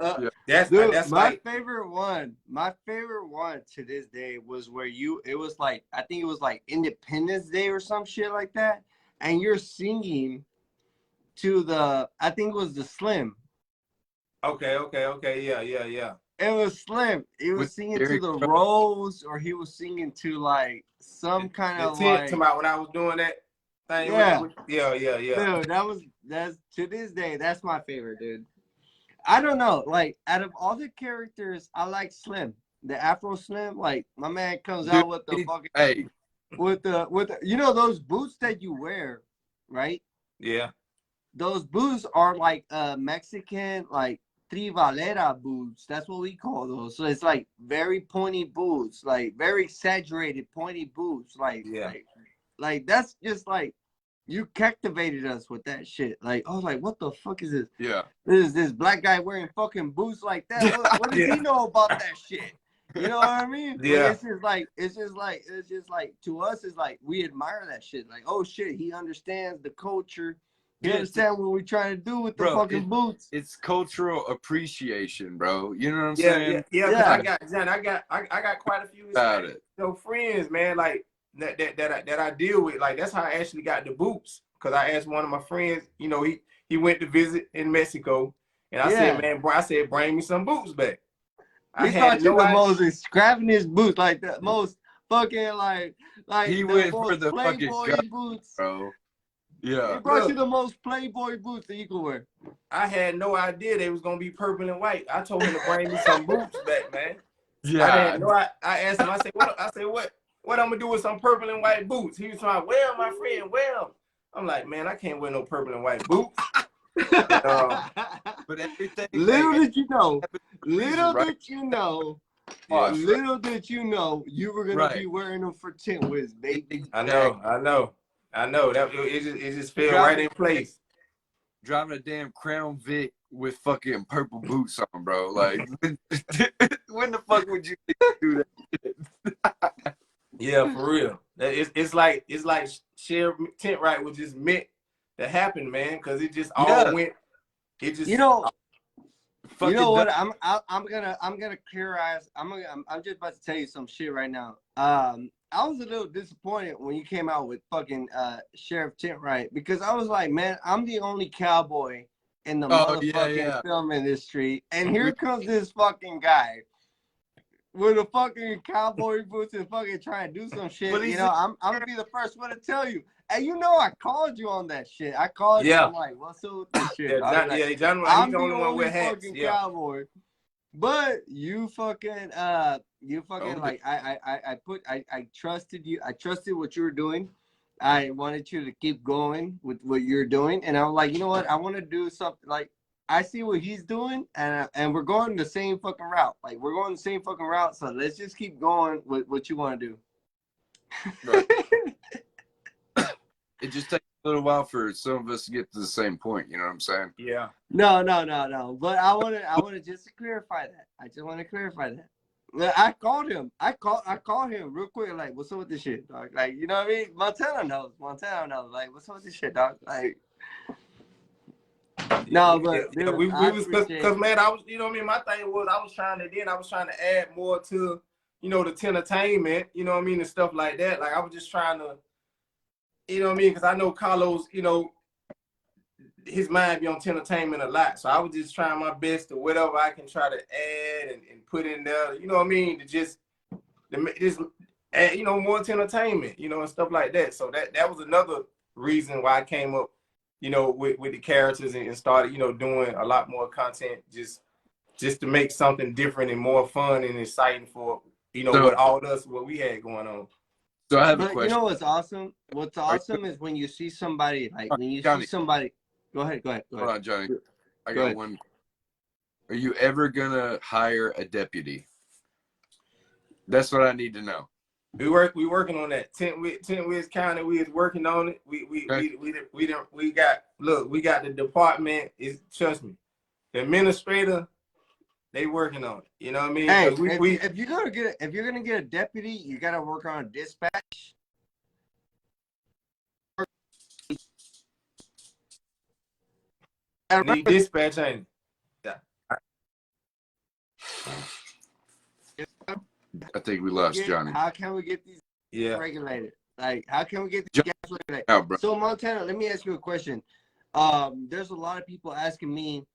D: that's
B: my
D: like
B: favorite one. My favorite one to this day was where it was like, I think it was like Independence Day or some shit like that, and you're singing to I think it was the Slim.
D: Okay, yeah.
B: It was Slim. He was singing to the Rose, or he was singing to like some kind of like.
D: When I was doing that thing.
B: Yeah.
D: Yeah.
B: Dude, that's to this day, that's my favorite, dude. I don't know, like out of all the characters, I like Slim, the Afro Slim. Like my man comes out with the fucking with the you know those boots that you wear, right?
D: Yeah.
B: Those boots are like Mexican, like trivalera boots. That's what we call those. So it's like very pointy boots, like very exaggerated pointy boots. Like that's just like you captivated us with that shit. Like I was like, what the fuck is this?
A: Yeah.
B: This black guy wearing fucking boots like that. What does he know about that shit? You know what I mean?
D: Yeah.
B: Like, it's just like to us, it's like we admire that shit. Like, oh shit, he understands the culture. He understands what we're trying to do with the fucking boots.
A: It's cultural appreciation, bro. You know what I'm saying?
D: Yeah. I got quite a few friends, man, like that I deal with. Like that's how I actually got the boots. Cause I asked one of my friends, you know, he went to visit in Mexico, and I said, man, bro, bring me some boots back.
B: He thought you the most extravagant boots, like the most fucking like
A: he went for the Playboy
B: boots,
A: bro. Yeah,
B: he brought you the most Playboy boots that you could wear.
D: I had no idea they was gonna be purple and white. I told him to bring me some boots back, man.
A: Yeah,
D: I asked him. I said, what I'm gonna do with some purple and white boots? He was trying, well, my friend, well. I'm like, man, I can't wear no purple and white boots.
A: But everything.
B: Little did you know, you were gonna be wearing them for Tint Wiz, baby.
D: I know. That it just fell right in place.
A: Driving a damn Crown Vic with fucking purple boots on, bro. Like, when the fuck would you do that?
D: Yeah, for real. It's like Sheriff Tintright was just meant to happen, man, because it just all went. It just
B: what? I'm gonna clear eyes. I'm just about to tell you some shit right now. I was a little disappointed when you came out with fucking Sheriff Tintright, because I was like, man, I'm the only cowboy in the motherfucking film industry, and here comes this fucking guy with a fucking cowboy boots and fucking trying to do some shit. You know, I'm gonna be the first one to tell you. And you know, I called you on that shit. I called you. I'm like, what's up with this shit?
D: John,
B: I'm the only fucking cowboy. But you fucking like I trusted you. I trusted what you were doing. I wanted you to keep going with what you're doing, and I was like, you know what? I want to do something. Like I see what he's doing, and we're going the same fucking route. Like we're going the same fucking route. So let's just keep going with what you want to do.
A: Right. It just takes a little while for some of us to get to the same point. You know what I'm saying?
D: Yeah.
B: No. But I want to just clarify that. I just want to clarify that. I called him. I called him real quick. Like, what's up with this shit, dog? Like, you know what I mean? Montana knows. Like, what's up with this shit, dog? Like, no, but dude,
D: we was because man, I was, you know what I mean. My thing was I was trying to add more to, you know, the entertainment, you know what I mean, and stuff like that. Like I was just trying to. You know what I mean? Because I know Carlos, you know, his mind be on entertainment a lot. So I was just trying my best to whatever I can try to add and put in there, you know what I mean? To just add, you know, more entertainment, you know, and stuff like that. So that was another reason why I came up, you know, with the characters and started, you know, doing a lot more content just to make something different and more fun and exciting for, you know, what we had going on.
A: So I have a question.
B: You know what's awesome? What's awesome is when you see somebody, like when you see somebody. Go ahead.
A: Hold on, Johnny. I got one. Are you ever gonna hire a deputy? That's what I need to know.
D: We working on that. Tint Wiz County, we is working on it. We got the department. Trust me, the administrator. They working on it. You know what I mean?
B: Hey, if you're gonna get a deputy, you gotta work on a dispatch.
D: Need dispatch, ain't it?
B: Yeah.
A: I think we lost Johnny.
B: How can we get these regulated? Like, how can we get these gas regulated?
A: Out, bro.
B: So Montana, let me ask you a question. There's a lot of people asking me,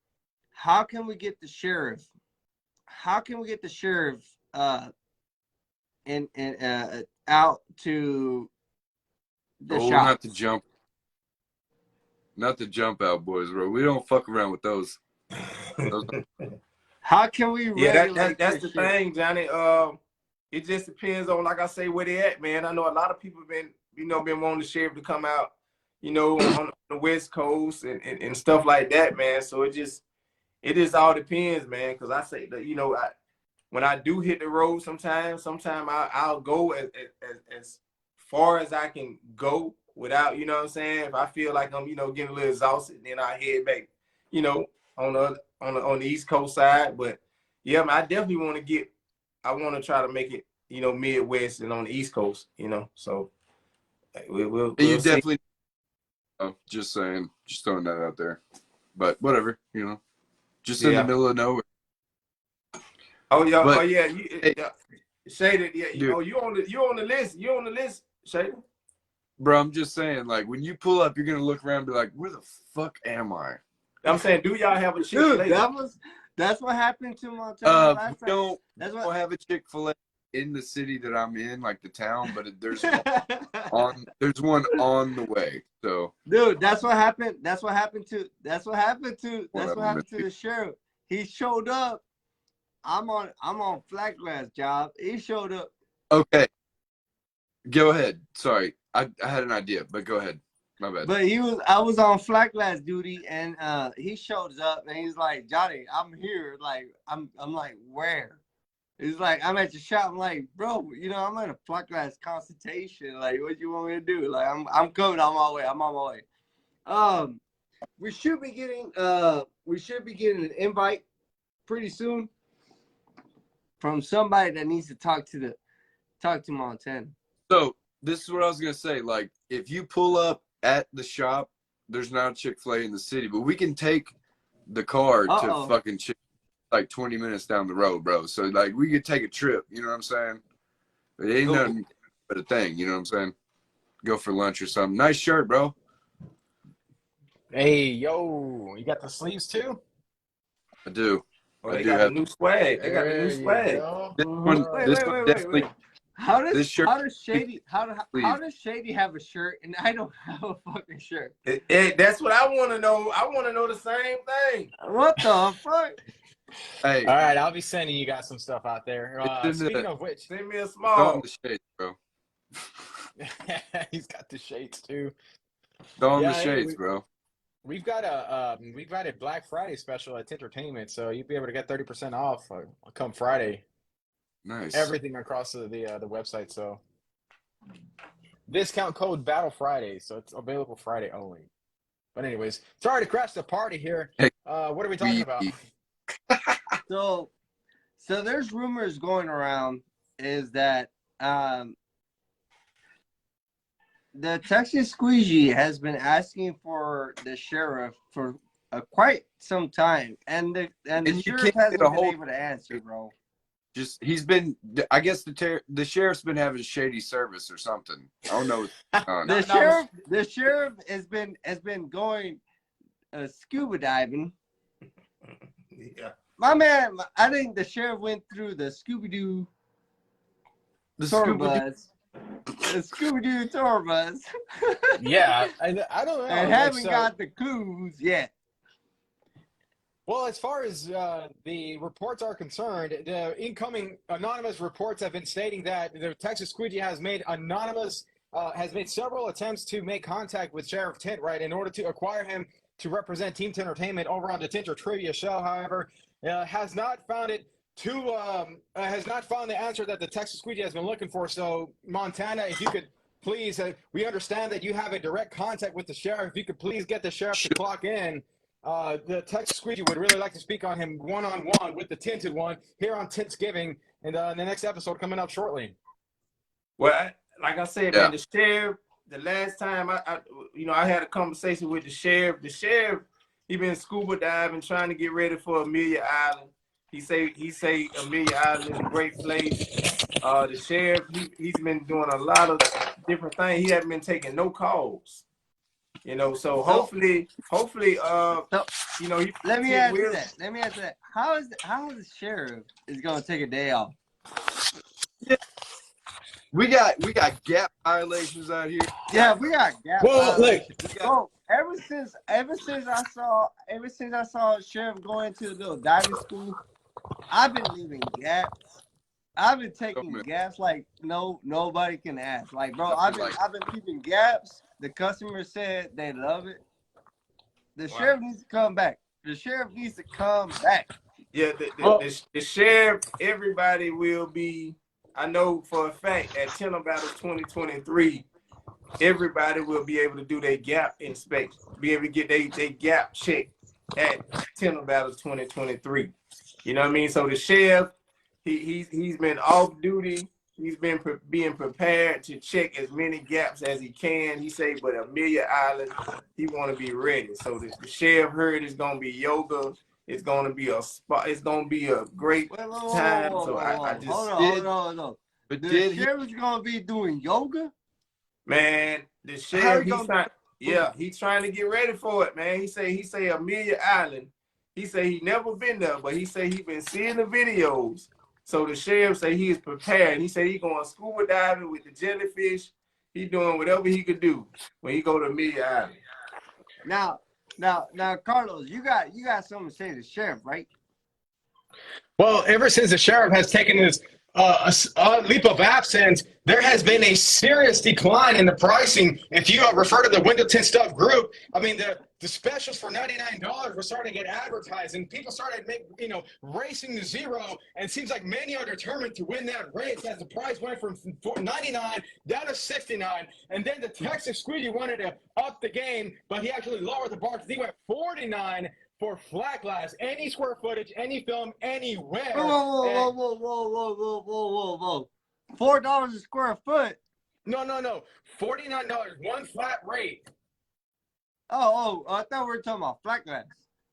B: how can we get the sheriff? How can we get the sheriff out to the shop?
A: Not to jump out, boys, bro. We don't fuck around with those.
B: How can we regulate
D: that's the thing, Johnny. It just depends on, like I say, where they at, man. I know a lot of people been wanting the sheriff to come out, you know, on the West Coast and stuff like that, man. So it just it just all depends, man. Because I say that, when I do hit the road, sometimes I'll go as far as I can go without, you know what I'm saying. If I feel like I'm, getting a little exhausted, then I head back, on the East Coast side. But yeah, man, I definitely want to I want to try to make it, Midwest and on the East Coast, So we'll
A: You
D: see.
A: definitely. Oh, just saying, just throwing that out there. But whatever, just in the
D: Yeah.
A: middle of nowhere.
D: Oh yeah.
A: But
D: Oh yeah.
A: hey,
D: Shady. Yeah.
A: dude,
D: You on the list. You on the list, Shady.
A: bro, I'm just saying, like, when you pull up, you're gonna look around and be like, "Where the fuck am I?"
D: I'm saying, do y'all have a
B: Dude,
D: Chick-fil-A?
B: that's what happened to Montana
A: We
B: last time.
A: don't
B: That's
A: don't
B: what
A: have a Chick-fil-A in the city that I'm in, like the town, but there's
B: Dude,
A: one on the way. So
B: that's what happened. That's what happened to
A: one of them.
B: the sheriff. He showed up. I'm on flat glass job. He showed up.
A: Okay, go ahead. Sorry, I had an idea, but go ahead. My bad.
B: But I was on flat glass duty, and he shows up and he's like, Johnny, I'm here. Like I'm like, where? He's like, I'm at your shop. I'm like, bro, I'm at a flat glass consultation. Like, what you want me to do? Like, I'm coming on my way. I'm on my way. We should be getting an invite pretty soon from somebody that needs to talk to Montana.
A: So this is what I was gonna say. Like, if you pull up at the shop, there's not a Chick-fil-A in the city, but we can take the car to fucking like 20 minutes down the road, bro. So like we could take a trip, you know what I'm saying? It ain't nothing but a thing, you know what I'm saying? Go for lunch or something. Nice shirt, bro.
F: Hey, yo, you got the sleeves too?
A: I do.
D: Oh,
A: I
D: they
A: do
D: got
A: have
D: the new swag. They got the
F: There
D: new
F: you
D: swag.
F: go.
A: this one.
B: Wait,
A: This
B: wait,
A: one
B: wait, wait,
A: definitely.
B: wait. How
A: This shirt.
B: does Shady have a shirt and I don't have a fucking shirt?
D: That's what I want to know. I want to know the same thing.
B: What the fuck?
A: Hey,
F: All right, I'll be sending you guys some stuff out there.
A: it's in
F: Speaking
A: the
F: of which,
D: Send me a
A: Dawn
D: small.
A: the shades, bro.
F: he's got the shades too.
A: Dawn the
F: Yeah, hey,
A: shades, bro.
F: we've got a Black Friday special at Tintertainment, so you'll be able to get 30% off come Friday.
A: Nice.
F: Everything across the website. So discount code Battle Friday, so it's available Friday only. But anyways, sorry to crash the party here.
A: Hey,
F: what are we talking about?
B: So there's rumors going around is that the Texas Squeegee has been asking for the sheriff for quite some time, and the
A: you
B: sheriff
A: can't
B: hasn't
A: get a
B: been
A: hold-
B: able to answer, bro.
A: Just he's been. I guess the sheriff's been having shady service or something. I don't know. What's going on.
B: The sheriff has been going scuba diving.
D: Yeah.
B: My man, I think the sheriff went through the Scooby-Doo tour bus. The Scooby-Doo tour bus.
F: Yeah, I don't know.
B: And haven't got the clues yet.
F: Well, as far as the reports are concerned, the incoming anonymous reports have been stating that the Texas Squeegee has made several attempts to make contact with Sheriff Tintright in order to acquire him to represent Team Entertainment over on the Tinter Trivia Show. However, has not found the answer that the Texas Squeegee has been looking for. So, Montana, if you could please, we understand that you have a direct contact with the sheriff. If you could please get the sheriff to clock in. The Texas Squeegee would really like to speak on him one-on-one with the Tinted One here on Tintsgiving and the next episode coming up shortly.
D: Well, like I said, man, the sheriff, the last time I had a conversation with the sheriff, he been scuba diving, trying to get ready for Amelia Island. He say Amelia Island is a great place. The sheriff, he's been doing a lot of different things. He hasn't been taking no calls. So hopefully,
B: let me add to that. How is the sheriff is gonna take a day off?
A: Yeah. We got gap violations out here.
B: Yeah, we got gap
F: violations.
B: Bro, ever since I saw sheriff going to the little diving school, I've been leaving gaps. I've been taking gaps like nobody can ask. Like, bro, I've been keeping gaps. The customer said they love it. The sheriff needs to come back. The sheriff needs to come back.
D: Yeah, the sheriff, everybody will be, I know for a fact, at Tenor Battles 2023, everybody will be able to do their gap inspection, be able to get their gap checked at Tenor Battles 2023. You know what I mean? So the sheriff, he's been off duty. He's been being prepared to check as many gaps as he can. He say, but Amelia Island, he want to be ready. So the sheriff heard it's gonna be yoga. It's gonna be a spot. It's gonna be a great time. So I just
B: hold on.
A: But
B: The sheriff's gonna be doing yoga.
D: Man, the sheriff, he's trying to get ready for it, man. He say Amelia Island. He say he never been there, but he say he been seeing the videos. So the sheriff say he is prepared. He say he going scuba diving with the jellyfish. He doing whatever he could do when he go to Amelia Island.
B: Now, Carlos, you got something to say to the sheriff, right?
F: Well, ever since the sheriff has taken his leap of absence, there has been a serious decline in the pricing. If you refer to the Window Tint Stuff group, I mean, the specials for $99 were starting to get advertised, and people started racing to zero. And it seems like many are determined to win that race as the price went from $99 down to $69. And then the Texas Squeegee wanted to up the game, but he actually lowered the bar because he went $49 for flat glass, any square footage, any film, anywhere.
B: Whoa. $4 a square foot.
F: No. $49, one flat rate.
B: Oh, I thought we were talking about flat glass.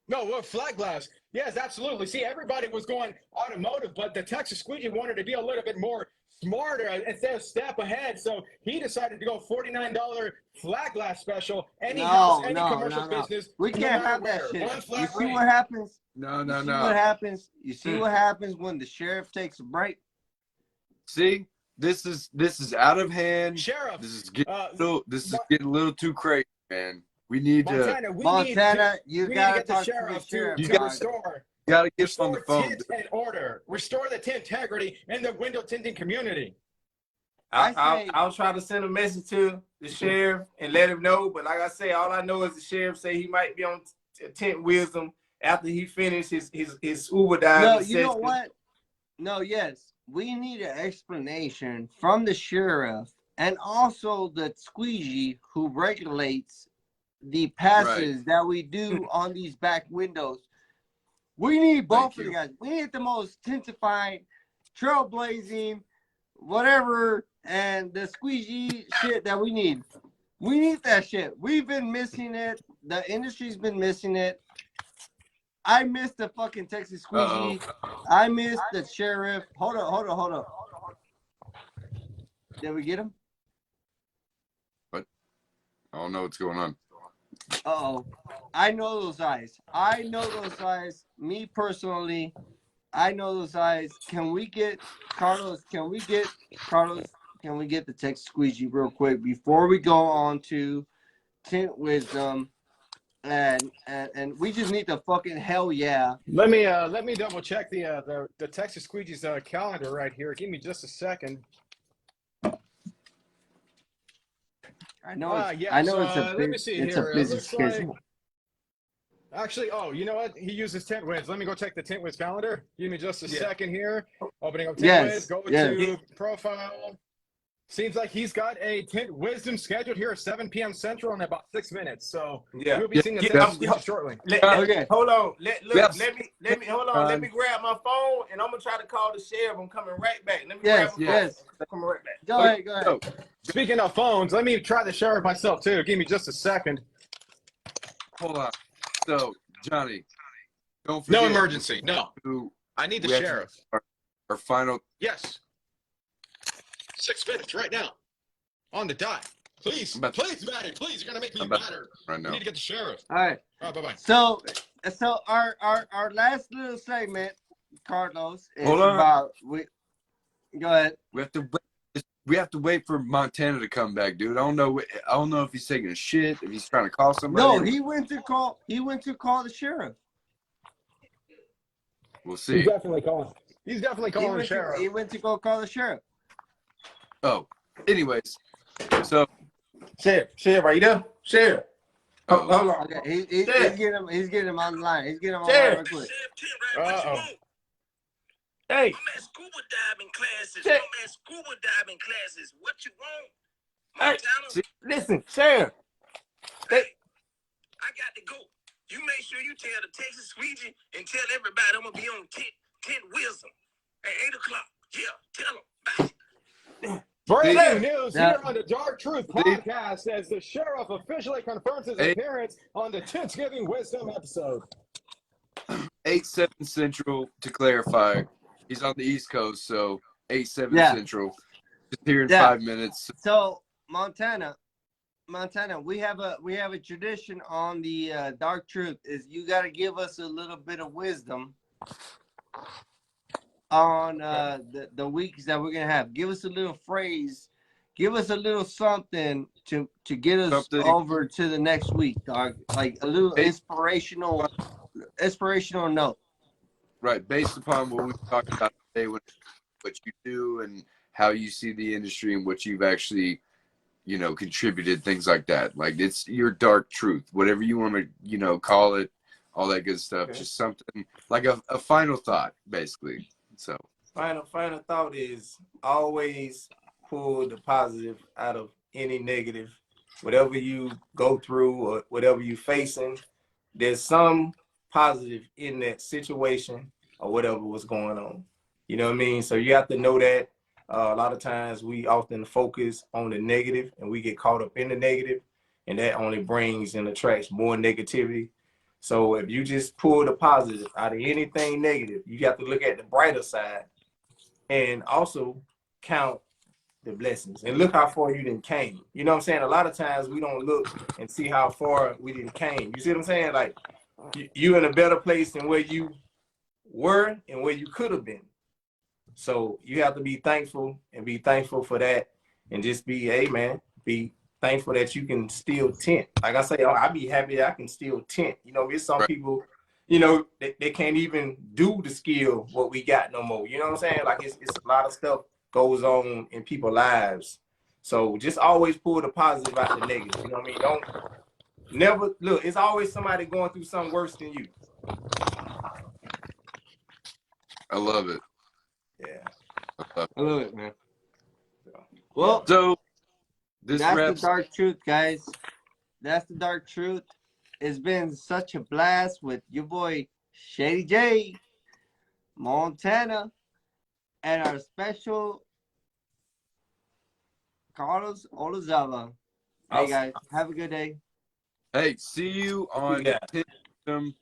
F: No, well, flat glass. Yes, absolutely. See, everybody was going automotive, but the Texas Squeegee wanted to be a little bit more smarter instead of step ahead. So he decided to go $49 flat glass special. Any house, any commercial business.
B: We can't have that shit. You see what happens?
A: No.
B: What happens? You see what happens when the sheriff takes a break?
A: See, this is out of hand.
F: Sheriff,
A: this is getting a little too crazy, man. We need
B: Montana, you gotta
F: get the sheriff to restore.
A: You gotta get on the phone.
F: Tint and order. Restore the tint integrity in the window tinting community.
D: I'll try to send a message to the sheriff and let him know. But like I say, all I know is the sheriff say he might be on Tint Wisdom after he finishes his scuba diving.
B: No, you know what? No, yes. We need an explanation from the sheriff and also the squeegee who regulates the passes that we do on these back windows. We need both of you guys. We need the most tintified, trailblazing, whatever, and the squeegee shit that we need. We need that shit. We've been missing it. The industry's been missing it. I missed the fucking Texas squeegee. I missed the sheriff. Hold up. Did we get him?
A: What? I don't know what's going on.
B: I know those eyes. Me personally, I know those eyes. Can we get Carlos? Can we get the Texas squeegee real quick before we go on to Tint Wisdom? And we just need to fucking hell yeah.
F: Let me double check the Texas Squeegee's calendar right here. Give me just a second.
B: I know it's a busy schedule.
F: Actually, you know what? He uses Tint Wiz. Let me go check the Tint Wiz calendar. Give me just a second here. Opening up Tint Wiz. Go to profile. Seems like he's got a Tint Wisdom scheduled here at 7 p.m. Central in about 6 minutes. So we'll be seeing the Texas Squeegee shortly.
D: Hold on. Let me hold on. Let me grab my phone and I'm gonna try to call the sheriff. I'm coming right back. Let me grab my phone. I'm coming right back.
B: Go ahead.
F: Speaking of phones, let me try the sheriff myself too. Give me just a second.
A: Hold on. So, Johnny, don't forget.
F: No emergency. No. I need the sheriff.
A: Our final.
F: Yes. 6 minutes right now. On the dot. Please, Matty, please, you're gonna make me matter.
A: Right now.
F: We need to get the sheriff.
B: All right.
F: Bye-bye.
B: So our last little segment, Carlos, is about go ahead.
A: We have to wait for Montana to come back, dude. I don't know if he's taking a shit, if he's trying to call somebody.
B: No, he went to call the sheriff.
A: We'll see.
F: He's definitely calling the sheriff.
B: He went to go call the sheriff.
A: Oh, anyways, so
D: Sheriff, are you there? Sheriff. Hold on.
B: Okay, he's
D: Sheriff.
B: getting him on the line. He's getting him on the
D: Sheriff.
B: line real quick.
F: Uh-oh.
D: Hey.
G: I'm at scuba diving classes.
D: Sheriff.
G: I'm at scuba diving classes. What you want?
D: Hey,
G: Montana?
D: listen, Sheriff.
G: Hey, I got to go. You make sure you tell the Texas squeegee and tell everybody I'm going to be on tent wisdom at 8 o'clock. Yeah, tell them. Bye.
F: Breaking news
B: Yeah.
F: here on the Dark Truth podcast as the sheriff officially confirms his appearance on the Thanksgiving Wisdom episode.
A: 8-7 Central, to clarify. He's on the East Coast, so 8-7
B: Yeah.
A: Central. Just here in
B: Yeah.
A: 5 minutes.
B: So Montana, we have a tradition on the Dark Truth is you got to give us a little bit of wisdom on the weeks that we're gonna have. Give us a little phrase, give us a little something to get us over to the next week, dog. Like a little inspirational note.
A: Right, based upon what we talked about today, what you do and how you see the industry and what you've actually, contributed, things like that. Like it's your dark truth, whatever you want to, call it, all that good stuff.
D: Okay.
A: Just something like a final thought, basically. So
D: Final thought is always pull the positive out of any negative. Whatever you go through or whatever you're facing, there's some positive in that situation or whatever was going on. You know what I mean? So you have to know that. A lot of times we often focus on the negative and we get caught up in the negative, and that only brings and attracts more negativity. So if you just pull the positive out of anything negative, you have to look at the brighter side and also count the blessings and look how far you didn't came. You know what I'm saying? A lot of times we don't look and see how far we didn't came. You see what I'm saying? Like you in a better place than where you were and where you could have been. So you have to be thankful and be thankful for that and just be, hey man, be thankful that you can still tent. Like I say, I be happy that I can still tent. There's some people, they can't even do the skill what we got no more. You know what I'm saying? Like it's a lot of stuff goes on in people's lives. So just always pull the positive out the negative. You know what I mean? Don't never look. It's always somebody going through something worse than you.
A: I love it.
D: Yeah.
B: I love it, man. Well,
A: So this
B: that's
A: wraps.
B: the Dark Truth, guys. That's the Dark Truth. It's been such a blast with your boy Shady J, Montana, and our special Carlos Olazaba. Hey guys, have a good day.
A: Hey, see you on Tinting.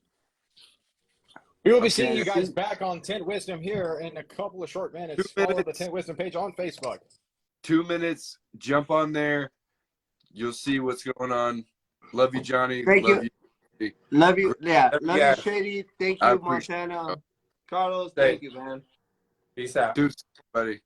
F: We will be seeing you guys back on Tent Wisdom here in a couple of short minutes.
A: 2 minutes.
F: Follow the Tent Wisdom page on Facebook.
A: 2 minutes. Jump on there. You'll see what's going on. Love you, Johnny.
B: Thank you. Love you. Yeah. Love you, Shady. Thank you, Montana. Carlos, thank you, man.
D: Peace out.
A: Dude, buddy.